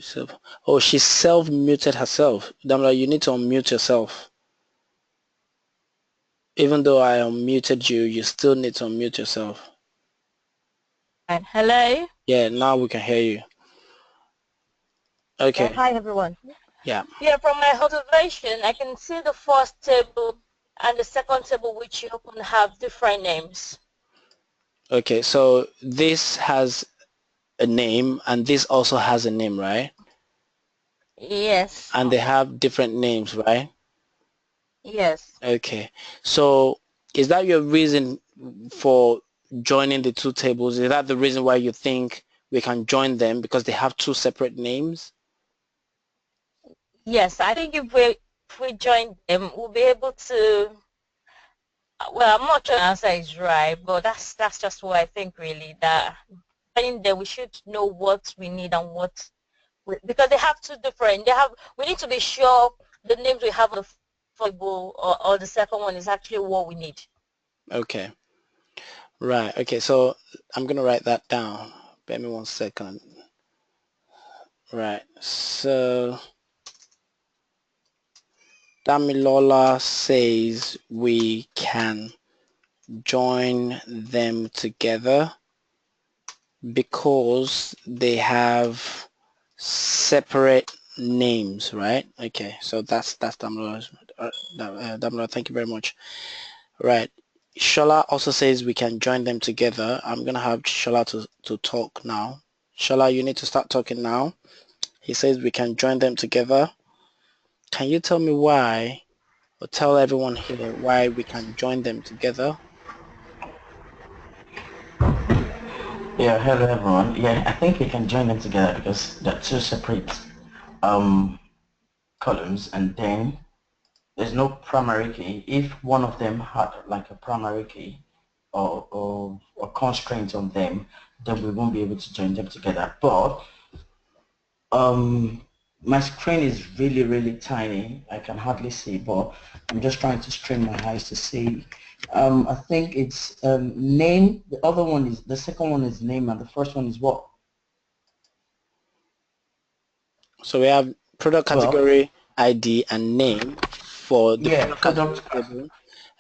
self. Oh, she self-muted herself. Damla, you need to unmute yourself. Even though I unmuted you, you still need to unmute yourself. Hello? Yeah, now we can hear you. Okay. Hi, everyone. Yeah. Yeah, from my observation, I can see the first table and the second table which you open have different names. Okay, so this has a name and this also has a name, right? Yes. And they have different names, right? Yes. Okay, so is that your reason for joining the two tables? Is that the reason why you think we can join them because they have two separate names? Yes, I think if we join them, we'll be able to. Well, I'm not sure the answer is right, but that's just what I think really. That joining them, we should know what we need and what because they have two different. We need to be sure the names we have on the table or the second one is actually what we need. Okay, right. Okay, so I'm gonna write that down. Bear me 1 second. Right, so Damilola says we can join them together because they have separate names, right? Okay, so that's Damla. Damla, thank you very much. Right. Shola also says we can join them together. I'm gonna have Shola to talk now. Shola, you need to start talking now. He says we can join them together. Can you tell me why, or tell everyone here why we can join them together? Yeah, hello everyone. Yeah, I think we can join them together because they're two separate columns, and then there's no primary key. If one of them had like a primary key or constraint on them, then we won't be able to join them together. But my screen is really tiny. I can hardly see, but I'm just trying to strain my eyes to see. I think it's name. The other one is the second one is name, and the first one is what? So we have product Well, category, ID, and name for the yeah, product category product. table.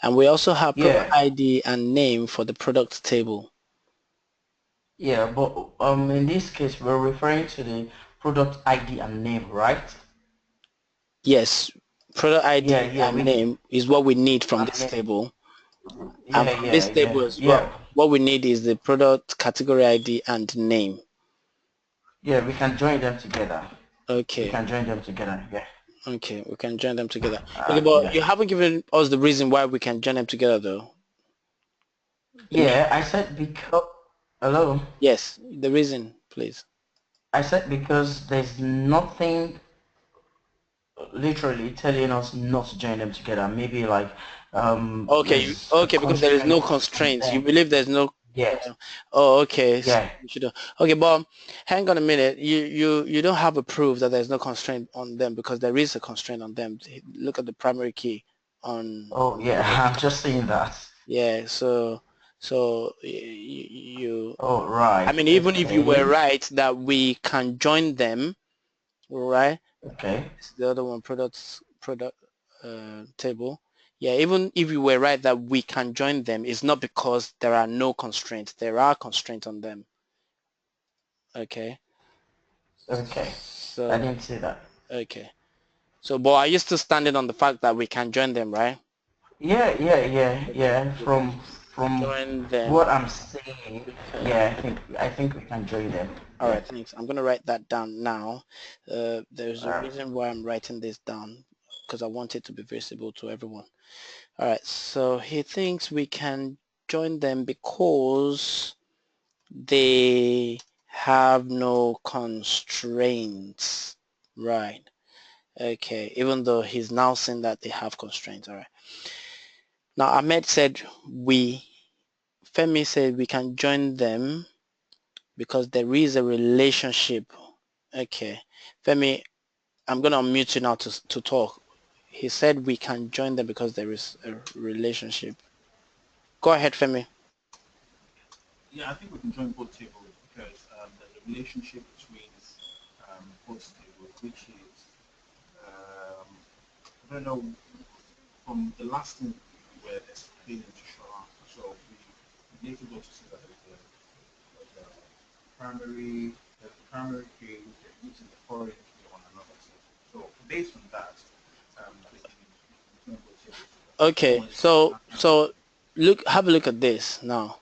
And we also have product Yeah, ID and name for the product table. yeah, but in this case, we're referring to the product ID and name, right? Yes, product Yeah, ID yeah, and we name is what we need from and this name. table. And Yeah, from this yeah, table yeah, as yeah, well, what we need is the product category ID and name. yeah. We can join them together. We Okay, can join them together. Yeah, okay, we can join them together. Okay, but yeah, you haven't given us the reason why we can join them together though. The main yeah. I reason. said because. Hello. Yes, the reason, please. I said because there's nothing literally telling us not to join them together. Maybe like Okay, there's a okay, because there is no constraint on constraints. You them. believe there's no. Yes. Oh, okay. So Yeah. you should. Okay, but hang on a minute. You don't have a proof that there's no constraint on them because there is a constraint on them. Look at the primary key Oh, on the yeah. product. I'm just saying that. Yeah. So you. Oh, I right. mean, even if you were Okay. right that we can join them, right? Okay. It's the other one, product table. Yeah, even if you were right that we can join them, it's not because there are no constraints. There are constraints on them. Okay. Okay. I So didn't see that. okay. So, but are you still standing on the fact that we can join them, right? Yeah, yeah, yeah, Okay. yeah. We can From join them. what I'm saying, Okay. yeah, I think we can join them. All Yeah. right. Thanks. I'm gonna write that down now. There's a Uh, reason why I'm writing this down because I want it to be visible to everyone. All right. So he thinks we can join them because they have no constraints, right? Okay, even though he's now saying that they have constraints. All right. Now Ahmed said Femi said we can join them because there is a relationship. Okay, Femi, I'm gonna unmute you now to talk. He said we can join them because there is a relationship. Go ahead, Femi. Yeah, I think we can join both tables because there's a relationship between both tables, which is I don't know from the last thing we were explaining to Sharon. So we need to go to see that there's the primary key using the foreign key on another table. So based on that, we can join both tables. Okay, so have a look at this now.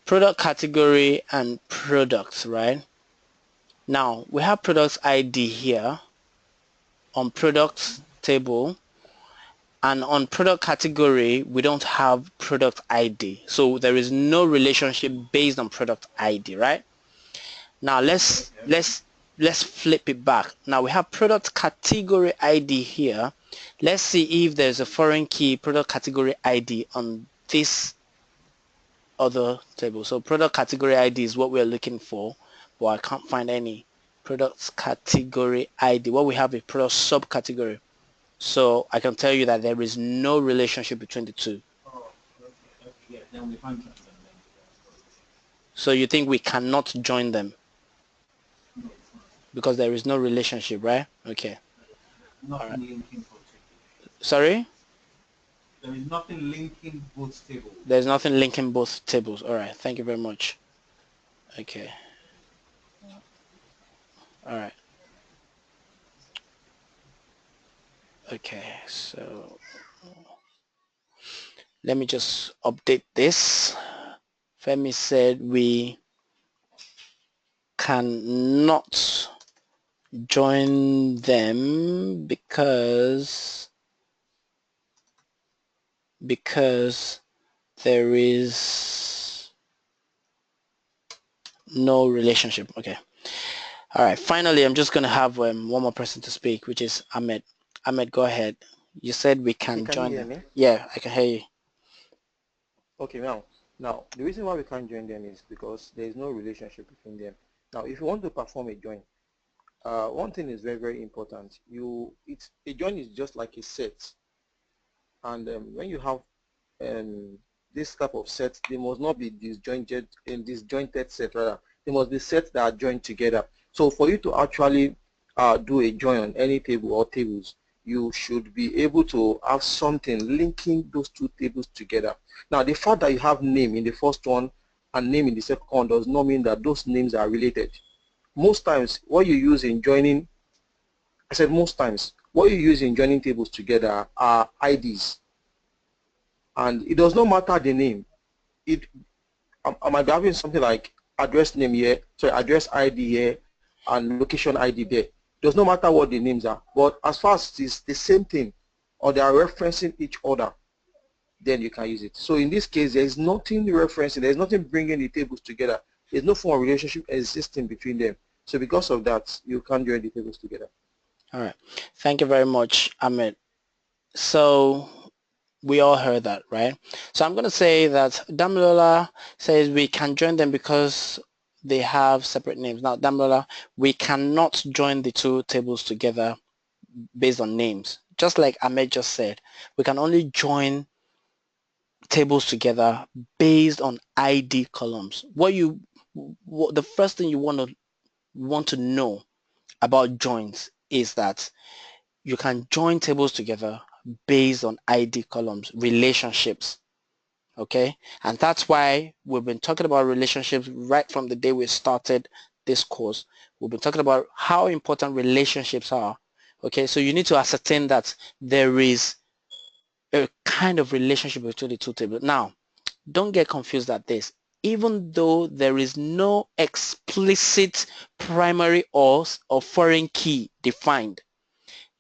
Product category and products, right? Now we have products ID here on products table, and on product category we don't have product ID, so there is no relationship based on product ID, right? Now let's Okay. let's flip it back. Now we have product category ID here. Let's see if there's a foreign key product category ID on this other table. So product category ID is what we're looking for, but I can't find any product category ID. What we have is product subcategory. So I can tell you that there is no relationship between the two. Oh, okay. Yeah, then we can't join them then. So you think we cannot join them No, it's not. because there is no relationship, right? Okay. All right. Nothing linking both tables. Sorry? There is nothing linking both tables. There's nothing linking both tables. All right. Thank you very much. Okay. All right. Okay. So let me just update this. Femi said we cannot join them because there is no relationship. Okay. All right. Finally, I'm just going to have one more person to speak, which is Ahmed. Ahmed, go ahead. You said we Okay, can can you join hear them. me? Yeah, I can hear you. Okay, now the reason why we can't join them is because there is no relationship between them. Now, if you want to perform a join, one thing is very, very important. A join is just like a set, and when you have this type of set, they must not be disjointed set rather. They must be sets that are joined together. So for you to actually do a join on any table or tables, you should be able to have something linking those two tables together. Now, the fact that you have name in the first one and name in the second one does not mean that those names are related. Most times, what you use in joining, I said most times, what you use in joining tables together are IDs. And it does not matter the name. I might be having something like address name here, sorry, address ID here, and location ID there. It does not matter what the names are. But as far as it's the same thing, or they are referencing each other, then you can use it. So in this case, there is nothing referencing, there is nothing bringing the tables together. There's no form of relationship existing between them. So because of that, you can't join the tables together. All right. Thank you very much, Ahmed. So we all heard that, right? So I'm going to say that Damilola says we can join them because they have separate names. Now, Damilola, we cannot join the two tables together based on names. Just like Ahmed just said, we can only join tables together based on ID columns. The first thing you want to know about joins is that you can join tables together based on ID columns, relationships. Okay, and that's why we've been talking about relationships right from the day we started this course. We've been talking about how important relationships are. Okay, so you need to ascertain that there is a kind of relationship between the two tables. Now, don't get confused at this. Even though there is no explicit primary or foreign key defined,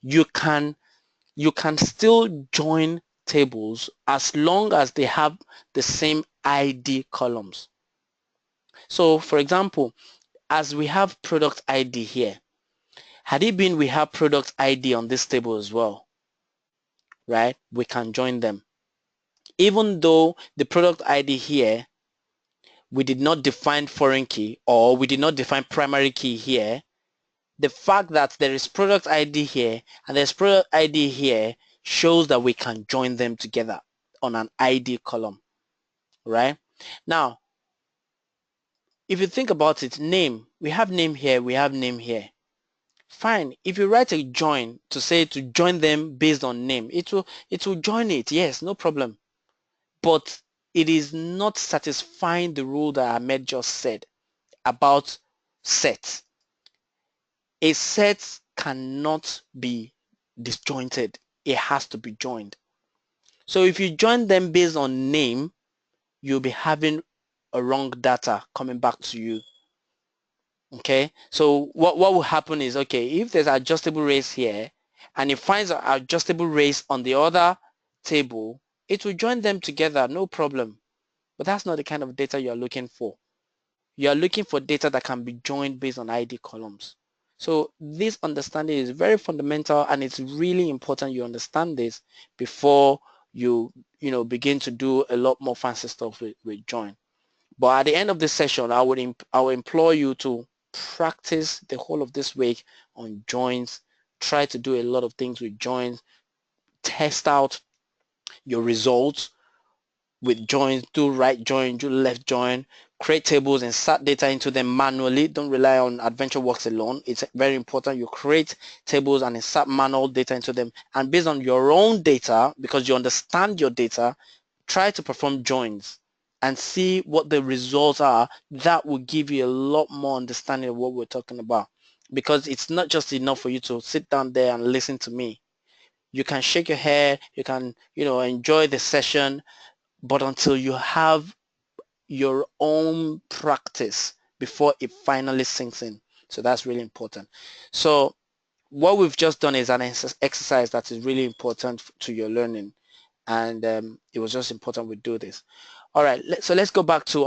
you can still join tables as long as they have the same ID columns. So for example, as we have product ID here, Had it been we have product ID on this table as well, right? We can join them. Even though the product ID here, we did not define foreign key or we did not define primary key here, the fact that there is product ID here and there's product ID here shows that we can join them together on an ID column, right? Now, if you think about it, name, we have name here, we have name here. Fine, if you write a join to say to join them based on name, it will join it, yes, no problem. But it is not satisfying the rule that Ahmed just said about sets. A set cannot be disjointed. It has to be joined. So if you join them based on name, you'll be having a wrong data coming back to you. Okay, so what will happen is, okay, if there's adjustable race here and it finds an adjustable race on the other table, it will join them together, no problem. But that's not the kind of data you're looking for. You're looking for data that can be joined based on ID columns. So this understanding is very fundamental, and it's really important you understand this before you begin to do a lot more fancy stuff with join. But at the end of this session, I would implore you to practice the whole of this week on joins. Try to do a lot of things with joins. Test out your results with joins. Do right join, do left join. Create tables, insert data into them manually. Don't rely on AdventureWorks alone. It's very important you create tables and insert manual data into them. And based on your own data, because you understand your data, try to perform joins and see what the results are. That will give you a lot more understanding of what we're talking about, because it's not just enough for you to sit down there and listen to me. You can shake your head, you can enjoy the session, but until you have your own practice before it finally sinks in. So that's really important. So what we've just done is an exercise that is really important to your learning, and it was just important we do this. All right, so let's go back to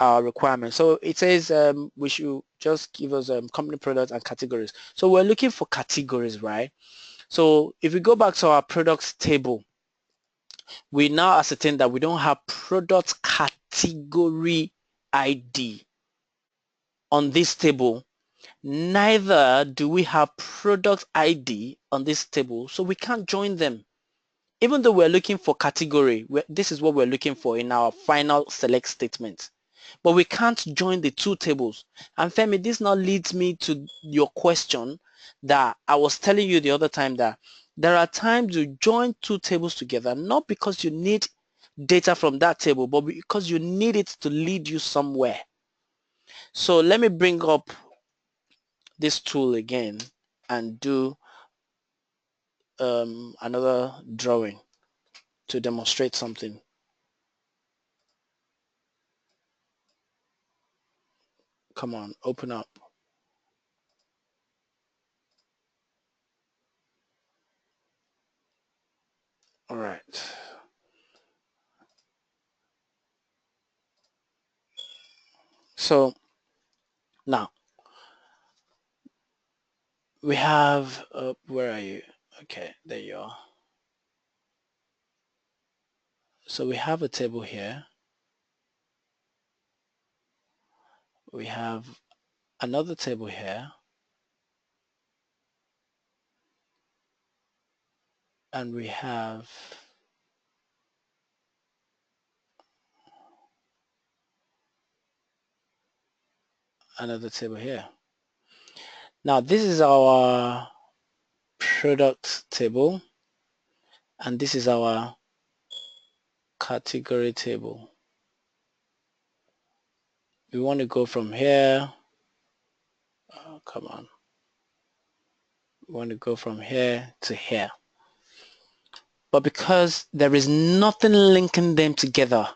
our requirements. So it says we should just give us company products and categories. So we're looking for categories, right? So if we go back to our products table, we now ascertain that we don't have product category ID on this table. Neither do we have product ID on this table, so we can't join them. Even though we're looking for category, this is what we're looking for in our final select statement. But we can't join the two tables. And Femi, this now leads me to your question that I was telling you the other time, that there are times you join two tables together, not because you need data from that table, but because you need it to lead you somewhere. So let me bring up this tool again and do another drawing to demonstrate something. Come on, open up. All right. So now we have, where are you? Okay, there you are. So we have a table here. We have another table here. And we have another table here. Now this is our product table, and this is our category table. We want to go from here. Oh, come on. We want to go from here to here. But because there is nothing linking them together,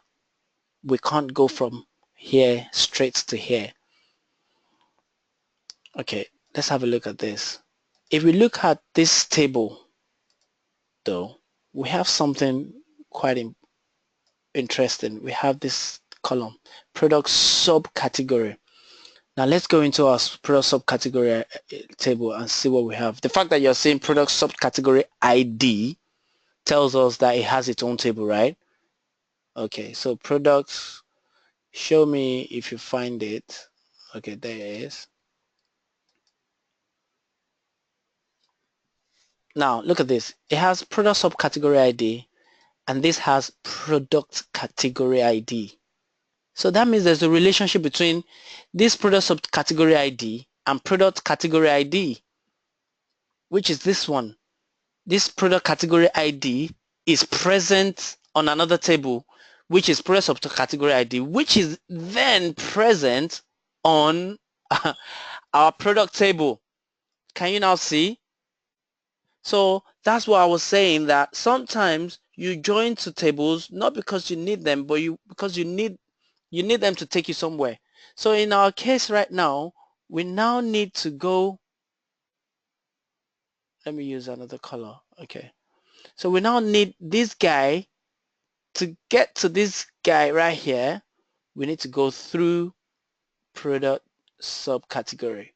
we can't go from here straight to here. Okay, let's have a look at this. If we look at this table, though, we have something quite interesting. We have this column, product subcategory. Now let's go into our product subcategory table and see what we have. The fact that you're seeing product subcategory ID tells us that it has its own table, right? Okay, so products, show me if you find it. Okay, there it is. Now look at this. It has product subcategory ID and this has product category ID. So that means there's a relationship between this product subcategory ID and product category ID, which is this one. This product category ID is present on another table, which is product subcategory ID, which is then present on our product table. Can you now see? So that's what I was saying, that sometimes you join two tables not because you need them, but because you need them to take you somewhere. So in our case right now, we now need to go, let me use another color. Okay. So we now need this guy. To get to this guy right here, we need to go through product subcategory.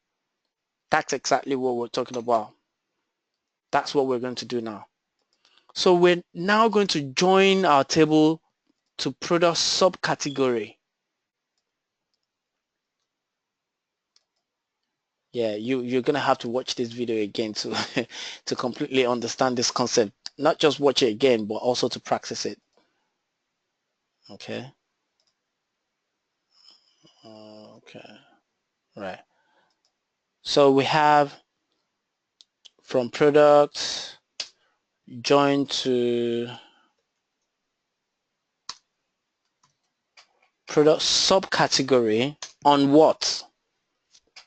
That's exactly what we're talking about. That's what we're going to do now. So we're now going to join our table to product subcategory. Yeah, you're gonna have to watch this video again to to completely understand this concept. Not just watch it again, but also to practice it. Okay. Okay. Right. So we have from products join to product subcategory on what?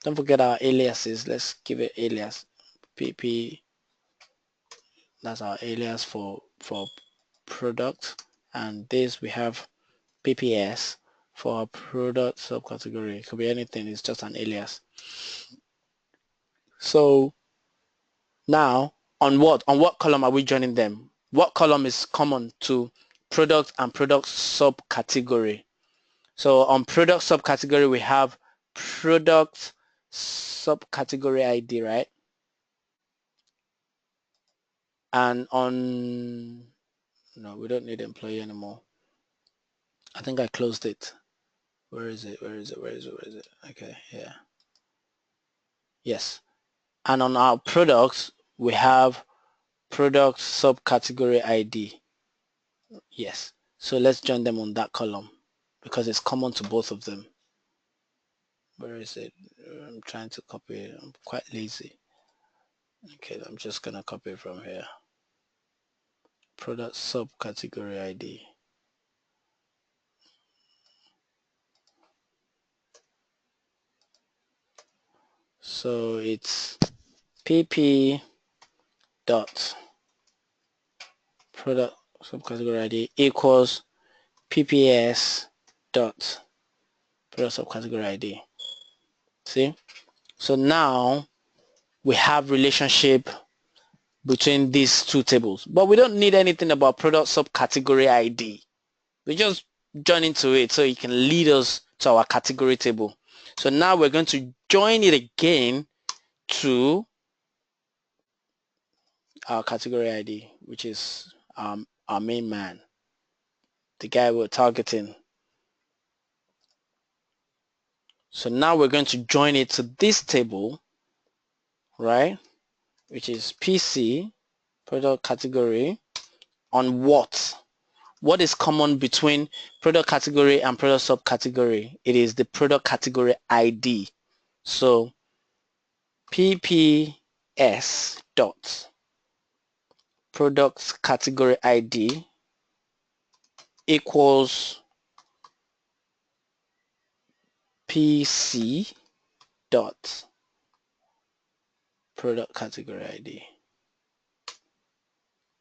Don't forget our aliases. Let's give it alias pp. That's our alias for product, and this we have pps for our product subcategory. It could be anything. It's just an alias. So now on what column are we joining them? What column is common to product and product subcategory? So on product subcategory, we have product subcategory ID, right? And on, no, we don't need employee anymore. I think I closed it. Where is it? Where is it? Where is it? Where is it? Okay, yeah. Yes. And on our products, we have product subcategory ID. Yes. So let's join them on that column because it's common to both of them. Where is it? I'm trying to copy it. I'm quite lazy. Okay, I'm just gonna copy it from here. Product subcategory ID. So it's pp dot product subcategory ID equals pps dot product subcategory ID. See? So now we have relationship between these two tables, but we don't need anything about product subcategory ID. We just join into it so it can lead us to our category table. So now we're going to join it again to our category ID, which is our main man, the guy we're targeting. So now we're going to join it to this table, right, which is PC product category on what? What is common between product category and product subcategory? It is the product category ID. So PPS dot product category ID equals PC dot product category ID.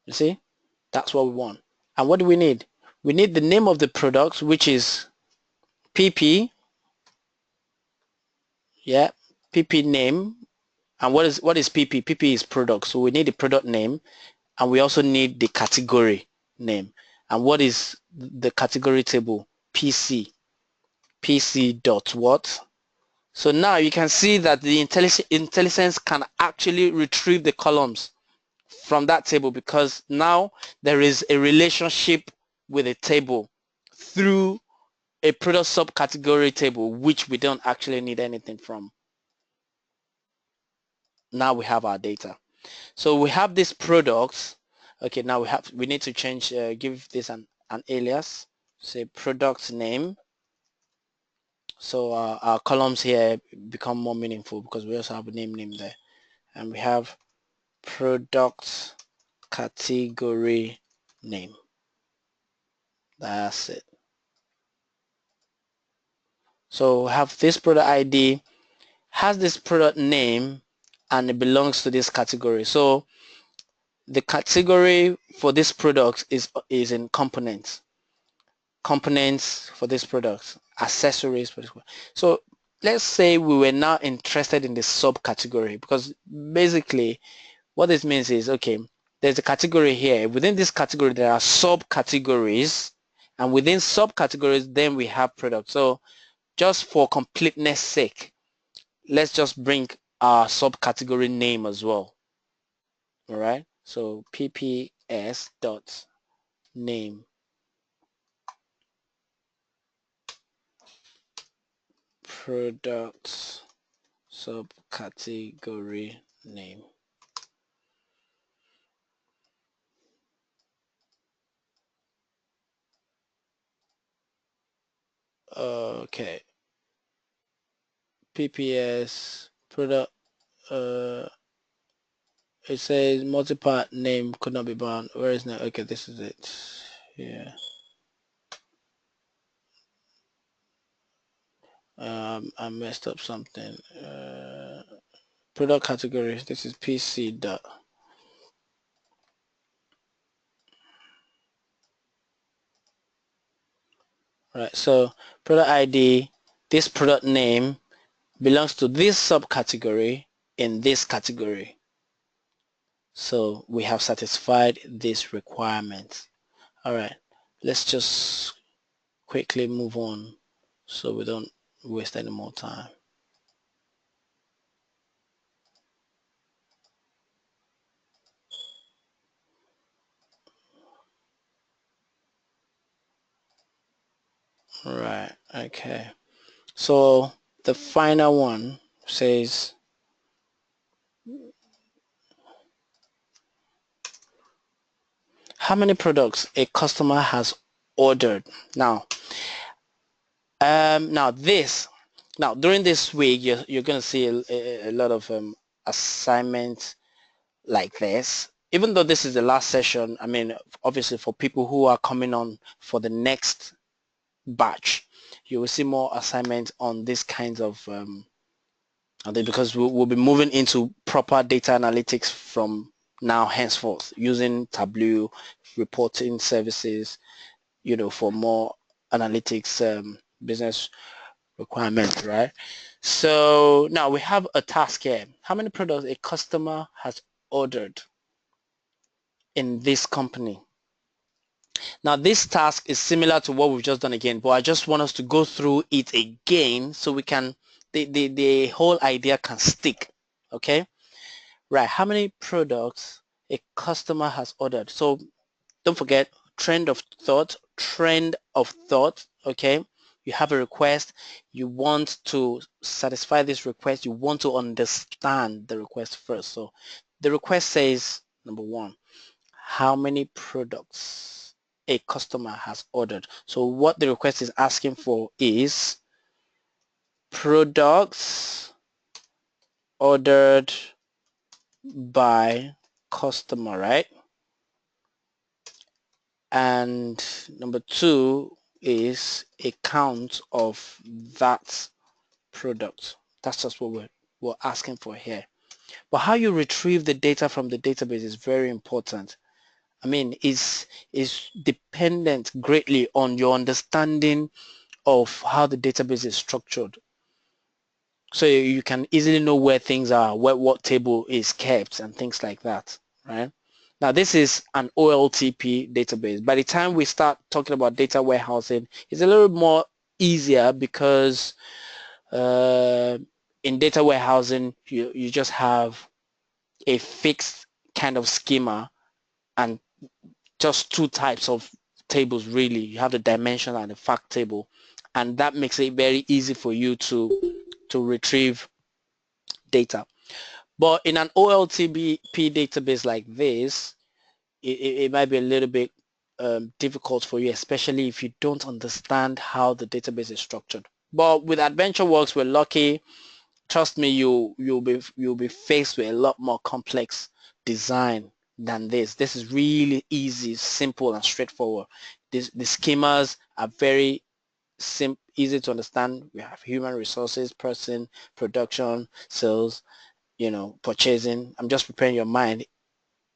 You see, that's what we want. And what do we need? We need the name of the product, which is PP. Yeah, PP name. And what is PP? PP is product. So we need the product name, and we also need the category name. And what is the category table? PC. PC dot what? So now you can see that the intelligence can actually retrieve the columns from that table, because now there is a relationship with a table through a product subcategory table, which we don't actually need anything from. Now we have our data. So we have these products. Okay, now we need to change, give this an alias, say product name. So our columns here become more meaningful because we also have a name there. And we have product category name. That's it. So we have this product ID, has this product name, and it belongs to this category. So the category for this product is in components for this product, accessories for this product. So let's say we were now interested in the subcategory, because basically what this means is, okay, there's a category here. Within this category there are subcategories, and within subcategories then we have products. So just for completeness sake, let's just bring our subcategory name as well. All right, so pps dot name products subcategory name. Okay, pps product, it says multi-part name could not be bound. Where is that? Okay, this is it. Yeah. I messed up something. Product categories. This is PC dot. Right. So product ID. This product name belongs to this subcategory in this category. So we have satisfied this requirement. All right. Let's just quickly move on so we don't waste any more time. Right, okay. So the final one says how many products a customer has ordered. Now during this week you're going to see a lot of assignments like this. Even though this is the last session, I mean, obviously for people who are coming on for the next batch, you will see more assignments on this kinds of because we'll be moving into proper data analytics from now henceforth, using Tableau reporting services, for more analytics business requirements, right? So now we have a task here. How many products a customer has ordered in this company? Now this task is similar to what we've just done again, but I just want us to go through it again so we can, the whole idea can stick. Okay, right? How many products a customer has ordered? So don't forget, trend of thought. Okay, you have a request, you want to satisfy this request, you want to understand the request first. So the request says, number one, how many products a customer has ordered. So what the request is asking for is products ordered by customer, right? And number two is a count of that product. That's just what we're asking for here. But how you retrieve the data from the database is very important. I mean, is dependent greatly on your understanding of how the database is structured. So you can easily know where things are, what table is kept and things like that, right? Now this is an OLTP database. By the time we start talking about data warehousing, it's a little more easier because In data warehousing, you just have a fixed kind of schema and just two types of tables really. You have the dimension and the fact table, and that makes it very easy for you to retrieve data. But in an OLTP database like this, it might be a little bit difficult for you, especially if you don't understand how the database is structured. But with AdventureWorks, we're lucky. Trust me, you'll be faced with a lot more complex design than this. This is really easy, simple, and straightforward. The schemas are very easy to understand. We have human resources, person, production, sales, purchasing. I'm just preparing your mind.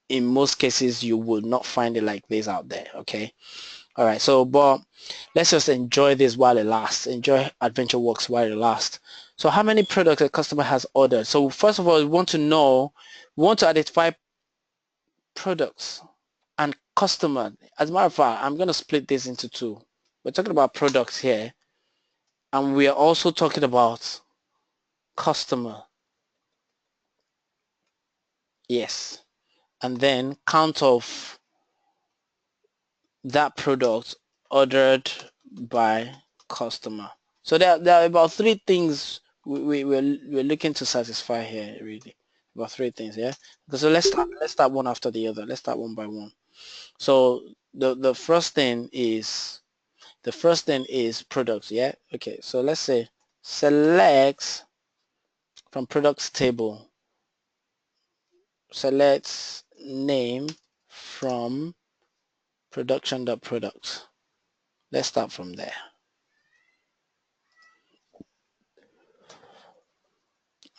In most cases, you will not find it like this out there. Okay. All right. So, but let's just enjoy this while it lasts. Enjoy AdventureWorks while it lasts. So how many products a customer has ordered? So first of all, we want to identify products and customer. As a matter of fact, I'm going to split this into two. We're talking about products here, and we are also talking about customer. Yes. And then count of that product ordered by customer. So there are about three things we're looking to satisfy here, really. About three things, yeah. So let's start one after the other. Let's start one by one. So the first thing is products, yeah. Okay, so let's say select from products table. Select name from production.products. Let's start from there.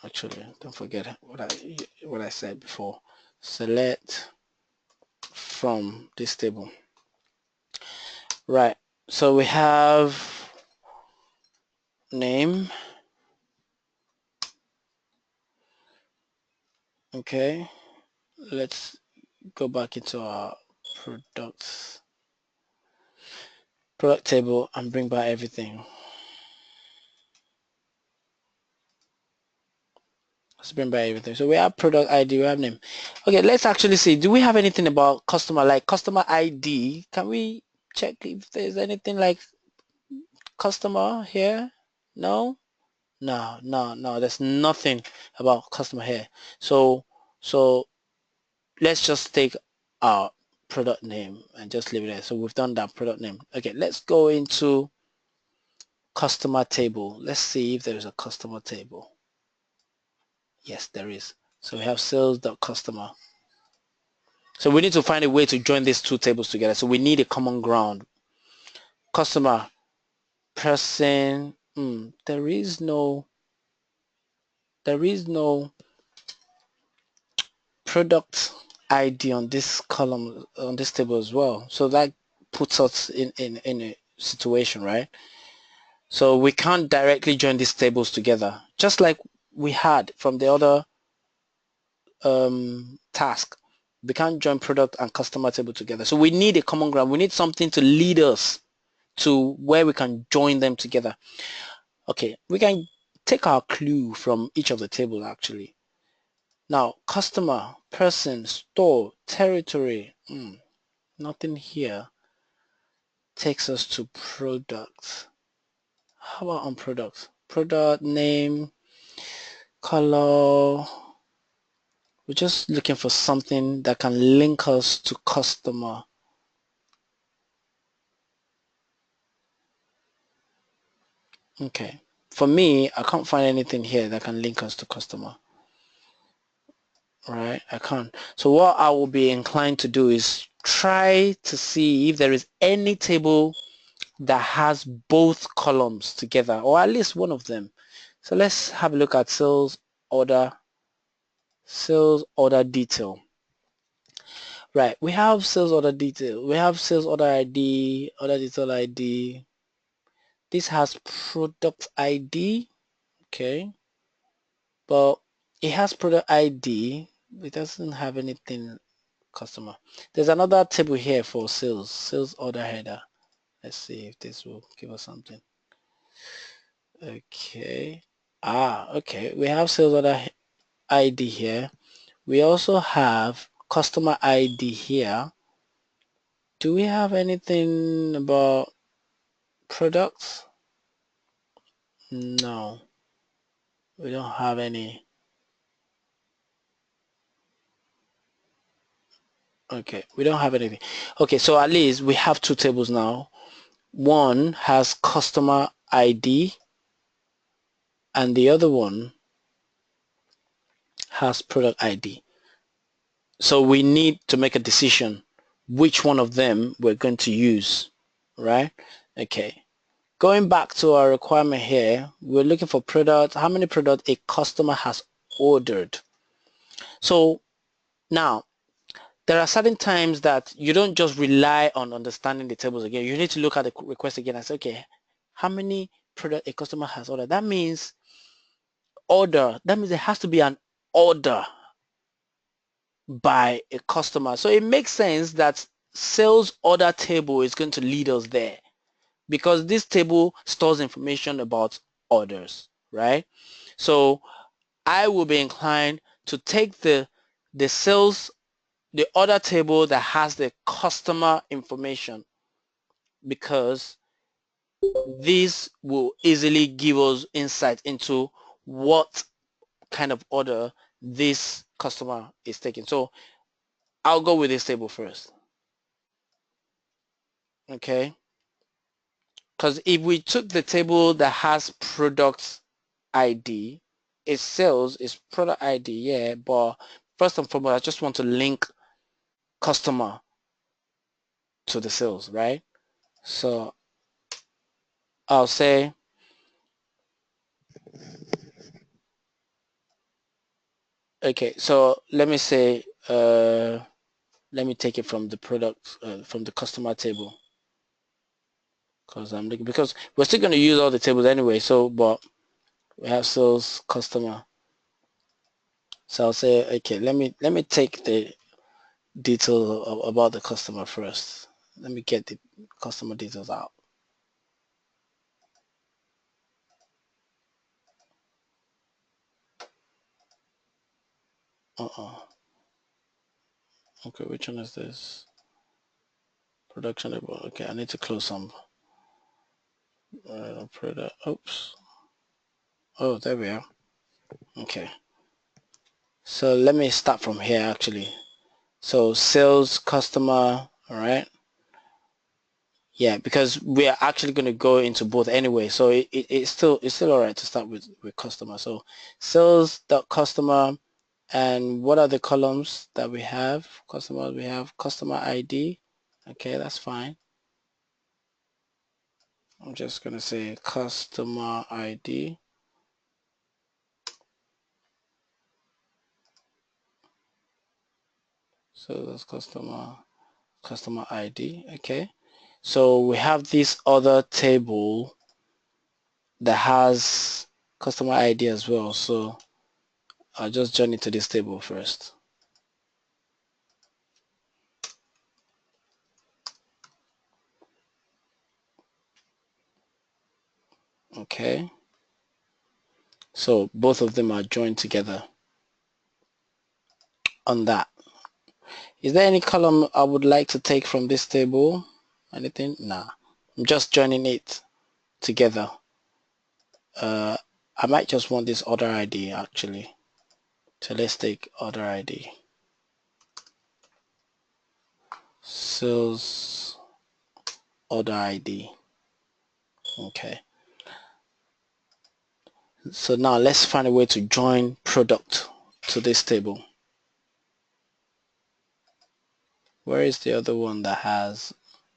Actually, don't forget what I said before. Select from this table. Right. So we have name. Okay. Let's go back into our product table and bring back everything. Let's bring back everything. So we have product ID, we have name. Okay, let's actually see. Do we have anything about customer, like customer ID? Can we check if there's anything like customer here? No? No. There's nothing about customer here. So let's just take our product name and just leave it there. So we've done that product name. Okay, let's go into customer table. Let's see if there is a customer table. Yes, there is. So we have sales.customer. So we need to find a way to join these two tables together. So we need a common ground. Customer, person, there is no product ID on this column, on this table as well. So that puts us in a situation, right? So we can't directly join these tables together, just like we had from the other task. We can't join product and customer table together. So we need a common ground. We need something to lead us to where we can join them together. Okay, we can take our clue from each of the tables actually. Now, customer, person, store, territory, nothing here takes us to products. How about on products? Product name, color. We're just looking for something that can link us to customer. Okay. For me, I can't find anything here that can link us to customer. Right? I can't. So what I will be inclined to do is try to see if there is any table that has both columns together, or at least one of them. So let's have a look at sales order detail. Right, we have sales order detail. We have sales order ID, order detail ID. This has product ID, okay, but it has product ID. It doesn't have anything customer. There's another table here for sales order header. Let's see if this will give us something. Okay. Okay. We have sales order ID here. We also have customer ID here. Do we have anything about products? No, we don't have any. Okay, we don't have anything. Okay, so at least we have two tables now. One has customer ID and the other one has product ID. So we need to make a decision which one of them we're going to use, right? Okay. Going back to our requirement here, we're looking for product, how many products a customer has ordered. So now, there are certain times that you don't just rely on understanding the tables again. You need to look at the request again and say, okay, how many product a customer has ordered? That means order. That means there has to be an order by a customer. So it makes sense that sales order table is going to lead us there because this table stores information about orders, right? So I will be inclined to take the order table that has the customer information because this will easily give us insight into what kind of order this customer is taking. So I'll go with this table first. Okay. Because if we took the table that has product ID, it sells is product ID, yeah, but first and foremost, I just want to link customer to the sales, right? So I'll say, okay, so let me say, let me take it from the product, from the customer table. Because we're still going to use all the tables anyway, so, but we have sales customer. So I'll say, okay, let me take the details about the customer first. Let me get the customer details out. Okay, which one is this? Production label. Okay, I need to close some product. Oops. Oh, there we are. Okay. So let me start from here actually. So sales customer, all right. Yeah, because we are actually going to go into both anyway, so it's still all right to start with customer. So sales dot customer, and what are the columns that we have? Customer, we have customer ID. Okay, that's fine. I'm just going to say customer ID. So that's customer ID. Okay, so we have this other table that has customer ID as well, so I'll just join it to this table first. Okay, so both of them are joined together on that. Is there any column I would like to take from this table? Anything? Nah, I'm just joining it together. I might just want this order ID actually. So let's take order ID. Sales order ID. Okay. So now let's find a way to join product to this table. Where is the other one that has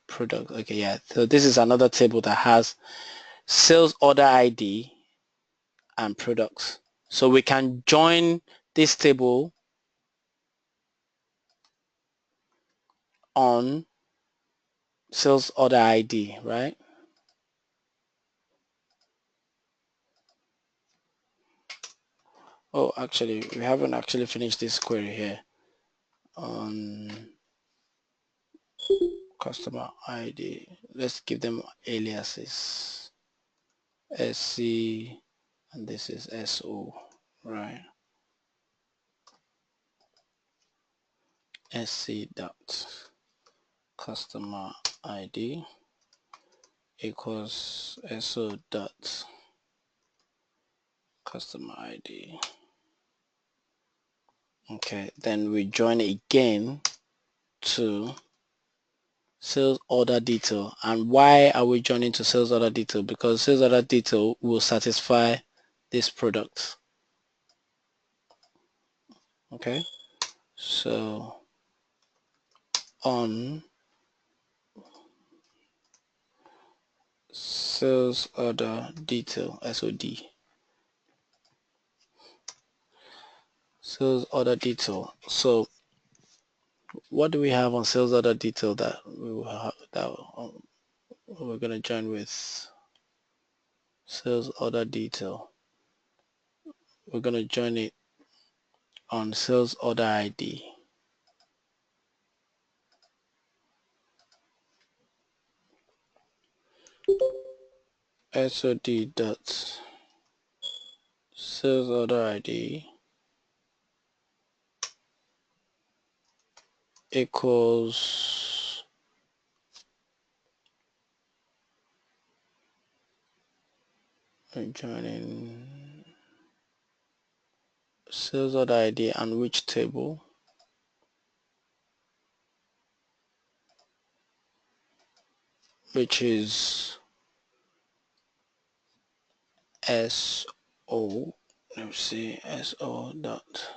product? Okay, yeah. So this is another table that has sales order ID and products. So we can join this table on sales order ID, right? Oh, actually, we haven't actually finished this query here on customer ID. Let's give them aliases. SC, and this is SO, right? SC dot customer ID equals SO dot customer ID. Okay, then we join again to sales order detail. And why are we joining to sales order detail? Because sales order detail will satisfy this product. Okay, so on sales order detail, SOD, sales order detail. So what do we have on sales order detail that we will have, that we're going to join with sales order detail? We're going to join it on sales order ID. SOD dot sales order ID equals joining sales order ID and which table? Which is SO. Let's see, SO dot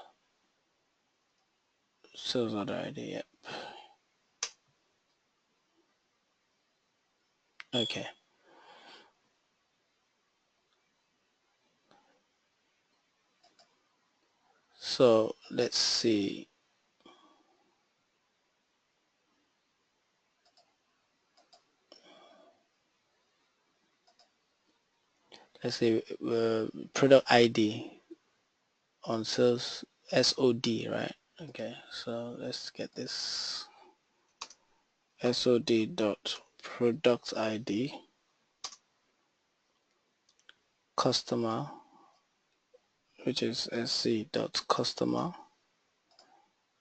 sales order ID. Yep. Okay. So let's see. Let's see, product ID on sales SOD, right? Okay, so let's get this SOD dot product ID customer, which is SC dot customer,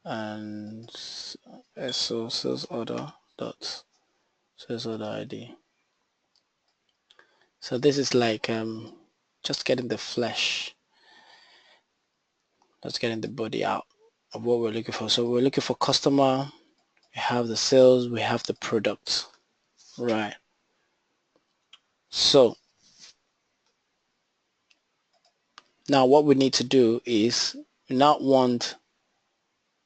and SO sales order dot sales order ID. So this is like just getting the flesh, just getting the body out of what we're looking for. So we're looking for customer, we have the sales, we have the product, right? So now what we need to do is we not want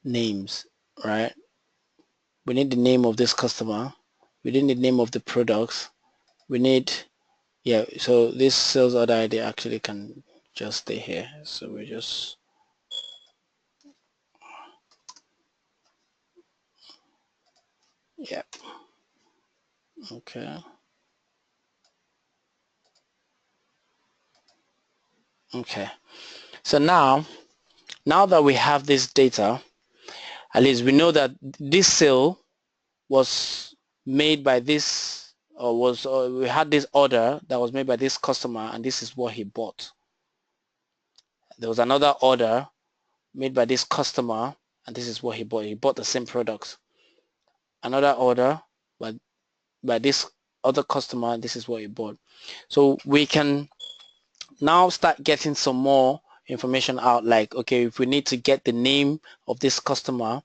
names, right? We need the name of this customer, we need the name of the products, we need, yeah, so this sales order ID actually can just stay here. So we just, yeah, okay. Okay, so now that we have this data, at least we know that this sale was made by this, or we had this order that was made by this customer, and this is what he bought. There was another order made by this customer, and this is what he bought. He bought the same product. Another order by this other customer, this is what he bought. So we can now start getting some more information out, like, okay, if we need to get the name of this customer,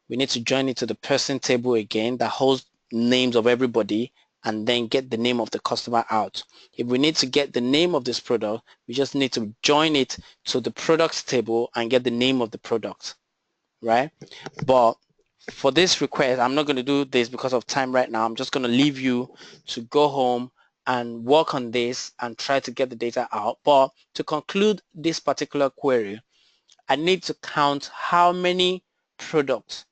we need to join it to the person table again that holds names of everybody, and then get the name of the customer out. If we need to get the name of this product, we just need to join it to the products table and get the name of the product, right? But for this request, I'm not going to do this because of time right now. I'm just going to leave you to go home and work on this and try to get the data out. But to conclude this particular query, I need to count how many products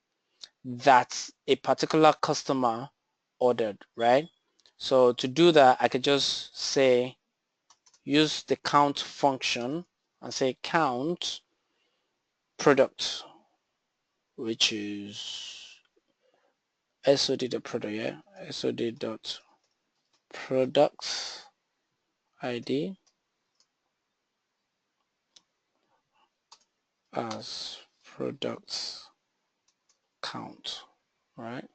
that a particular customer ordered, right? So to do that, I could just say, use the count function and say count product, which is SOD the product, yeah, SOD dot product ID as products count, right?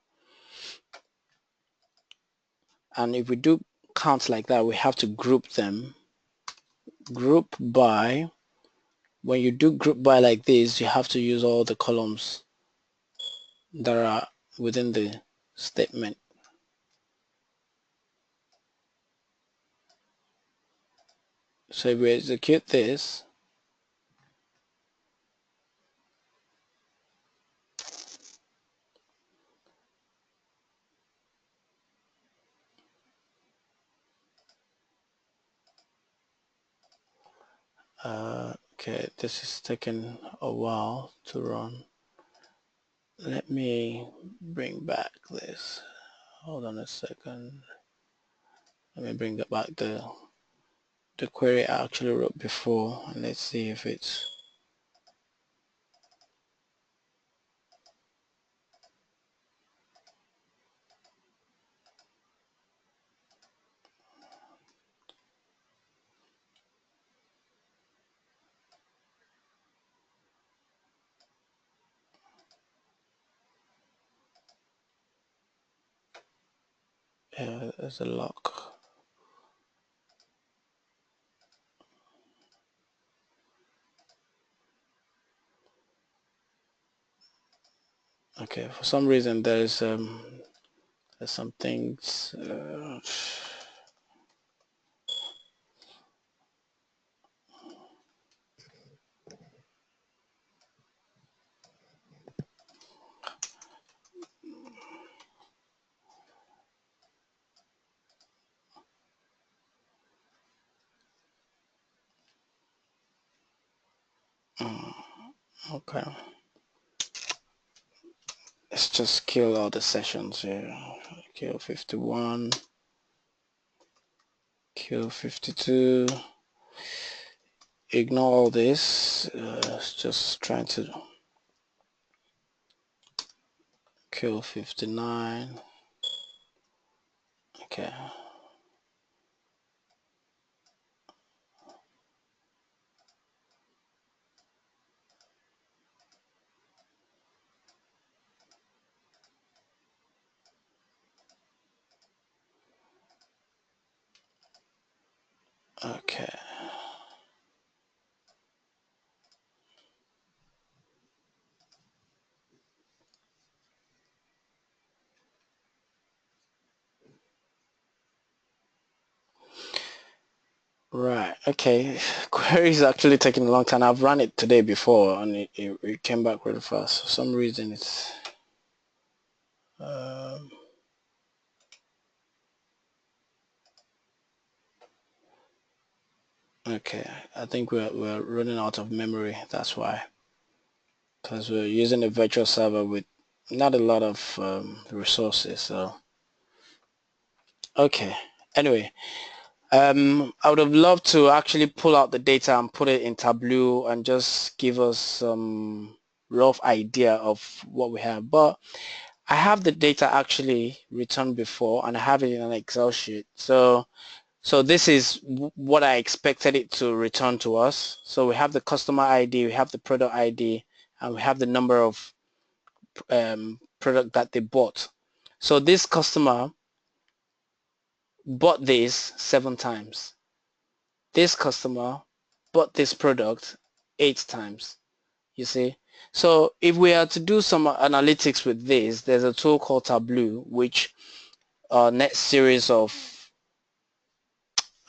And if we do counts like that, we have to group them. Group by, when you do group by like this, you have to use all the columns that are within the statement. So if we execute this, okay, this is taking a while to run. Let me bring back this. Hold on a second. Let me bring back the query I actually wrote before, and let's see if it's there's a lock. Okay, for some reason there's some things. Okay, let's just kill all the sessions here. Kill 51, kill 52. Ignore all this. Just trying to kill 59. Okay. Okay. Right. Okay. Query is actually taking a long time. I've run it today before, and it came back really fast. For some reason, it's okay. I think we're running out of memory. That's why, because we're using a virtual server with not a lot of resources. So okay. Anyway, I would have loved to actually pull out the data and put it in Tableau and just give us some rough idea of what we have, but I have the data actually returned before, and I have it in an Excel sheet. So this is what I expected it to return to us. So we have the customer ID, we have the product ID, and we have the number of product that they bought. So this customer bought this 7 times. This customer bought this product 8 times. You see? So if we are to do some analytics with this, there's a tool called Tableau, which next series of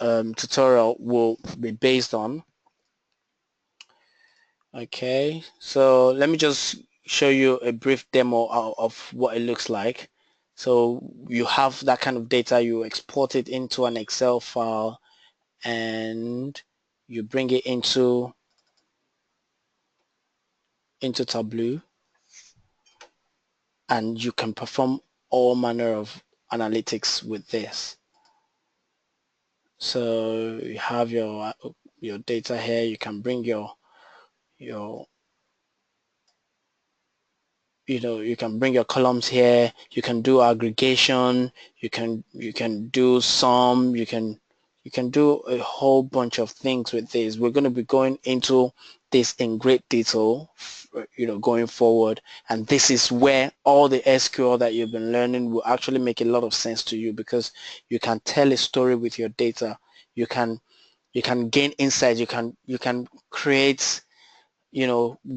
tutorial will be based on. Okay, so let me just show you a brief demo of what it looks like. So you have that kind of data, you export it into an Excel file, and you bring it into Tableau, and you can perform all manner of analytics with this. So you have your data here. You can bring your you can bring your columns here. You can do aggregation. You can do sum. You can You can do a whole bunch of things with this. We're going to be going into this in great detail, going forward. And this is where all the SQL that you've been learning will actually make a lot of sense to you, because you can tell a story with your data. You can gain insights. You can create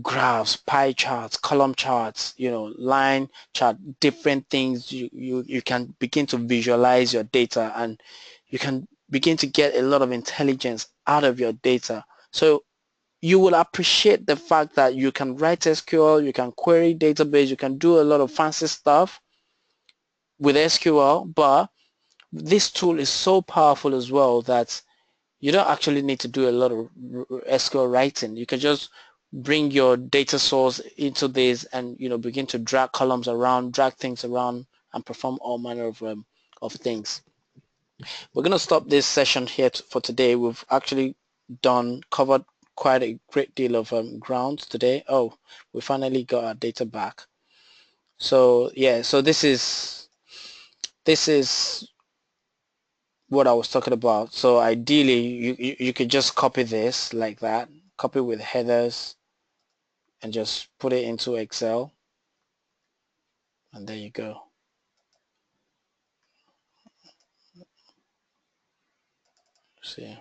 graphs, pie charts, column charts, line chart, different things. You can begin to visualize your data, and you can begin to get a lot of intelligence out of your data. So you will appreciate the fact that you can write SQL, you can query database, you can do a lot of fancy stuff with SQL, but this tool is so powerful as well that you don't actually need to do a lot of SQL writing. You can just bring your data source into this and begin to drag columns around, drag things around, and perform all manner of things. We're going to stop this session here for today. We've actually covered quite a great deal of ground today. Oh, we finally got our data back. So yeah, so this is what I was talking about. So ideally, you could just copy this like that, copy with headers, and just put it into Excel, and there you go. See.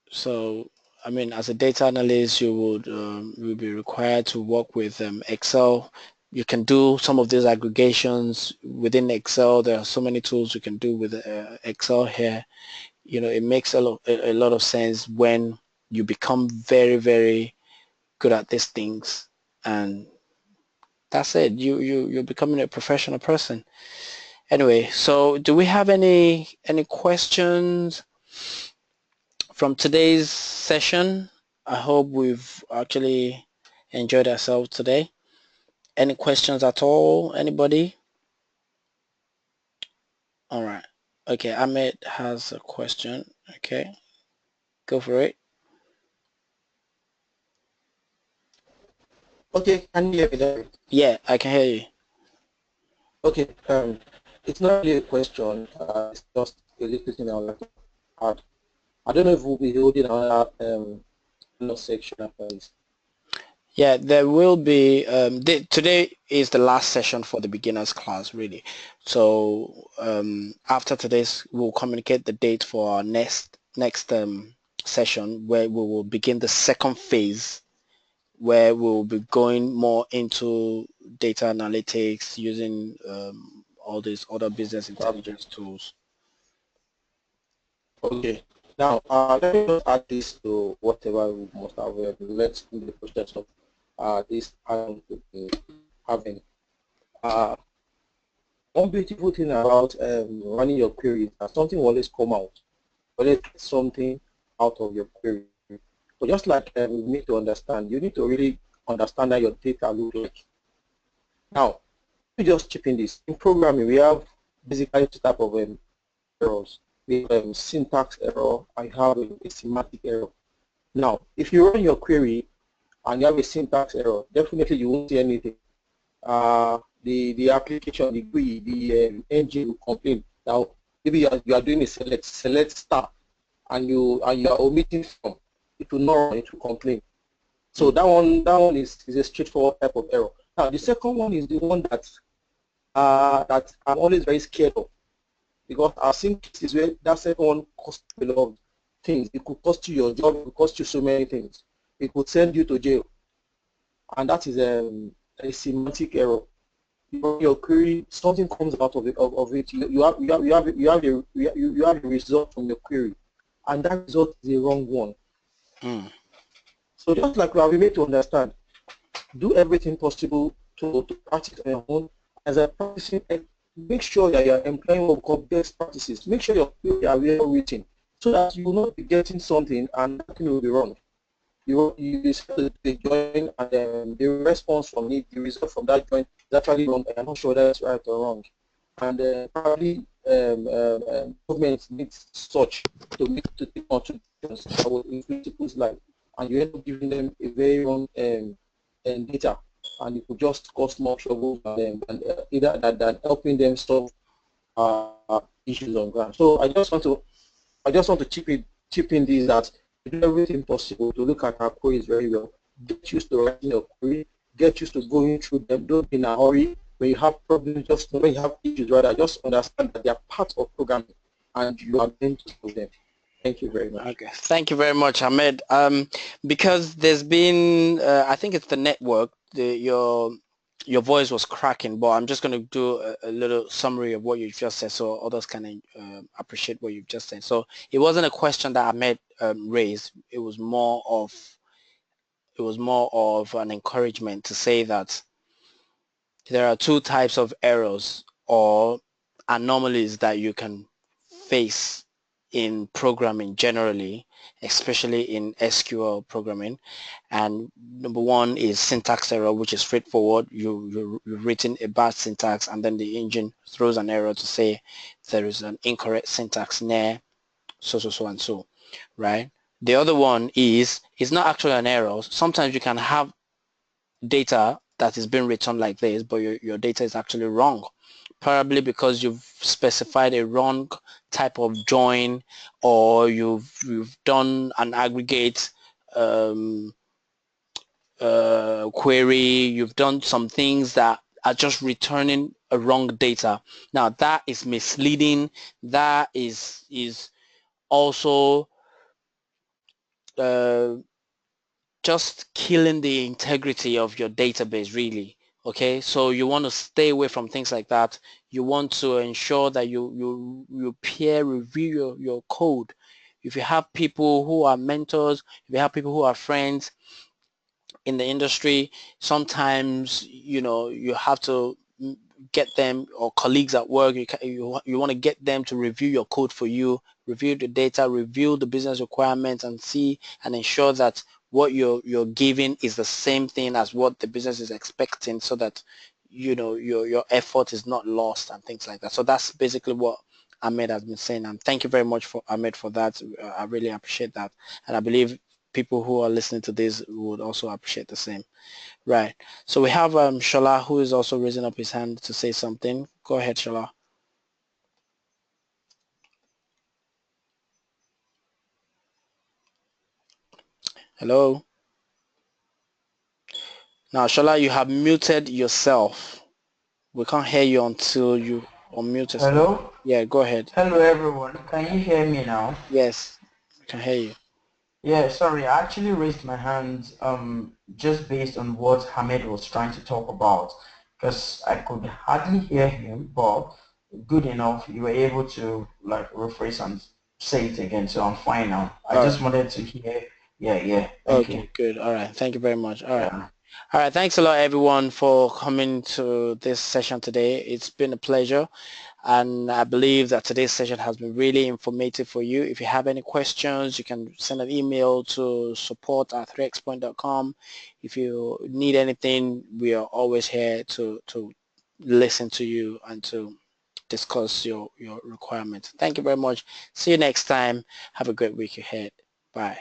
So, I mean, as a data analyst, you will be required to work with Excel. You can do some of these aggregations within Excel. There are so many tools you can do with Excel here. It makes a lot of sense when you become very, very good at these things, and that's it. You're becoming a professional person. Anyway, so do we have any questions from today's session? I hope we've actually enjoyed ourselves today. Any questions at all? Anybody? All right. Okay, Ahmed has a question. Okay, go for it. Okay, can you hear me there? Yeah, I can hear you. Okay, it's not really a question, it's just a little thing I would like to add. I don't know if we'll be holding another section after this. Yeah, there will be. Today is the last session for the beginners class, really. So after today's, we'll communicate the date for our next session, where we will begin the second phase, where we'll be going more into data analytics using all these other business intelligence tools. Okay. Now, let me just add this to whatever we must have learned in the process of this item to be having. One beautiful thing about running your query is that something will always come out. Always get something out of your query. So just like you need to understand, you need to really understand how your data looks like. Now, we just chip in this. In programming, we have basically two types of errors. We have syntax error, I have a semantic error. Now, if you run your query and you have a syntax error, definitely you won't see anything. The application, the GUI, the engine will complain. Now, maybe you are doing a select star, and you are omitting from. It will not run, it will complain. So that one is a straightforward type of error. Now, the second one is the one that I'm always very scared of, because I've seen cases where that second one costs a lot of things. It could cost you your job, it could cost you so many things. It could send you to jail, and that is a semantic error. Your query, something comes out of it. You have a result from your query, and that result is the wrong one. So just like we have been made to understand, do everything possible to practice on your own. As a practicing, make sure that you are employing what we call best practices. Make sure your query are well written, so that you will not be getting something and nothing will be wrong. You decide to join, and the response from it, the result from that join is actually wrong. I'm not sure that's right or wrong. And probably government needs such to take contributions that will increase people's life, and you end up giving them a very wrong data. and it could just cause more trouble for them than helping them solve issues on ground. So I just want to chip in this that we do everything possible to look at our queries very well. Get used to writing your query. Get used to going through them. Don't be in a hurry. When you have problems, when you have issues, rather just understand that they are part of programming, and you are going to solve them. Thank you very much. Okay, thank you very much, Ahmed. Because there's been, I think it's the network. Your voice was cracking, but I'm just going to do a little summary of what you just said, so others can appreciate what you've just said. So it wasn't a question that Ahmed raised. It was more of an encouragement to say that there are two types of errors or anomalies that you can face in programming generally, especially in SQL programming. And number one is syntax error, which is straightforward. You've written a bad syntax and then the engine throws an error to say there is an incorrect syntax near so and so, right? The other one is, it's not actually an error. Sometimes you can have data that is being written like this, but your data is actually wrong, probably because you've specified a wrong type of join, or you've done an aggregate query. You've done some things that are just returning a wrong data. Now that is misleading. That is also just killing the integrity of your database, really. Okay, so you want to stay away from things like that. You want to ensure that you peer review your code. If you have people who are mentors, if you have people who are friends in the industry, sometimes you have to get them, or colleagues at work, you want to get them to review your code for you, review the data, review the business requirements, and see and ensure that what you're giving is the same thing as what the business is expecting, so that your effort is not lost and things like that. So that's basically what Ahmed has been saying, and thank you very much for Ahmed for that. I really appreciate that, and I believe people who are listening to this would also appreciate the same. Right. So we have Shola, who is also raising up his hand to say something. Go ahead, Shola. Hello. Now, Shola, you have muted yourself. We can't hear you until you unmute yourself. Hello? Yeah, go ahead. Hello everyone. Can you hear me now? Yes, I can hear you. Yeah, sorry, I actually raised my hand just based on what Hamid was trying to talk about, because I could hardly hear him, but good enough, you were able to like rephrase and say it again, so I'm fine now. I All just right. wanted to hear, yeah, thank you. Okay, good. All right. Thank you very much. All right. Yeah. All right. Thanks a lot, everyone, for coming to this session today. It's been a pleasure. And I believe that today's session has been really informative for you. If you have any questions, you can send an email to support@3xpoint.com. If you need anything, we are always here to listen to you and to discuss your requirements. Thank you very much. See you next time. Have a great week ahead. Bye.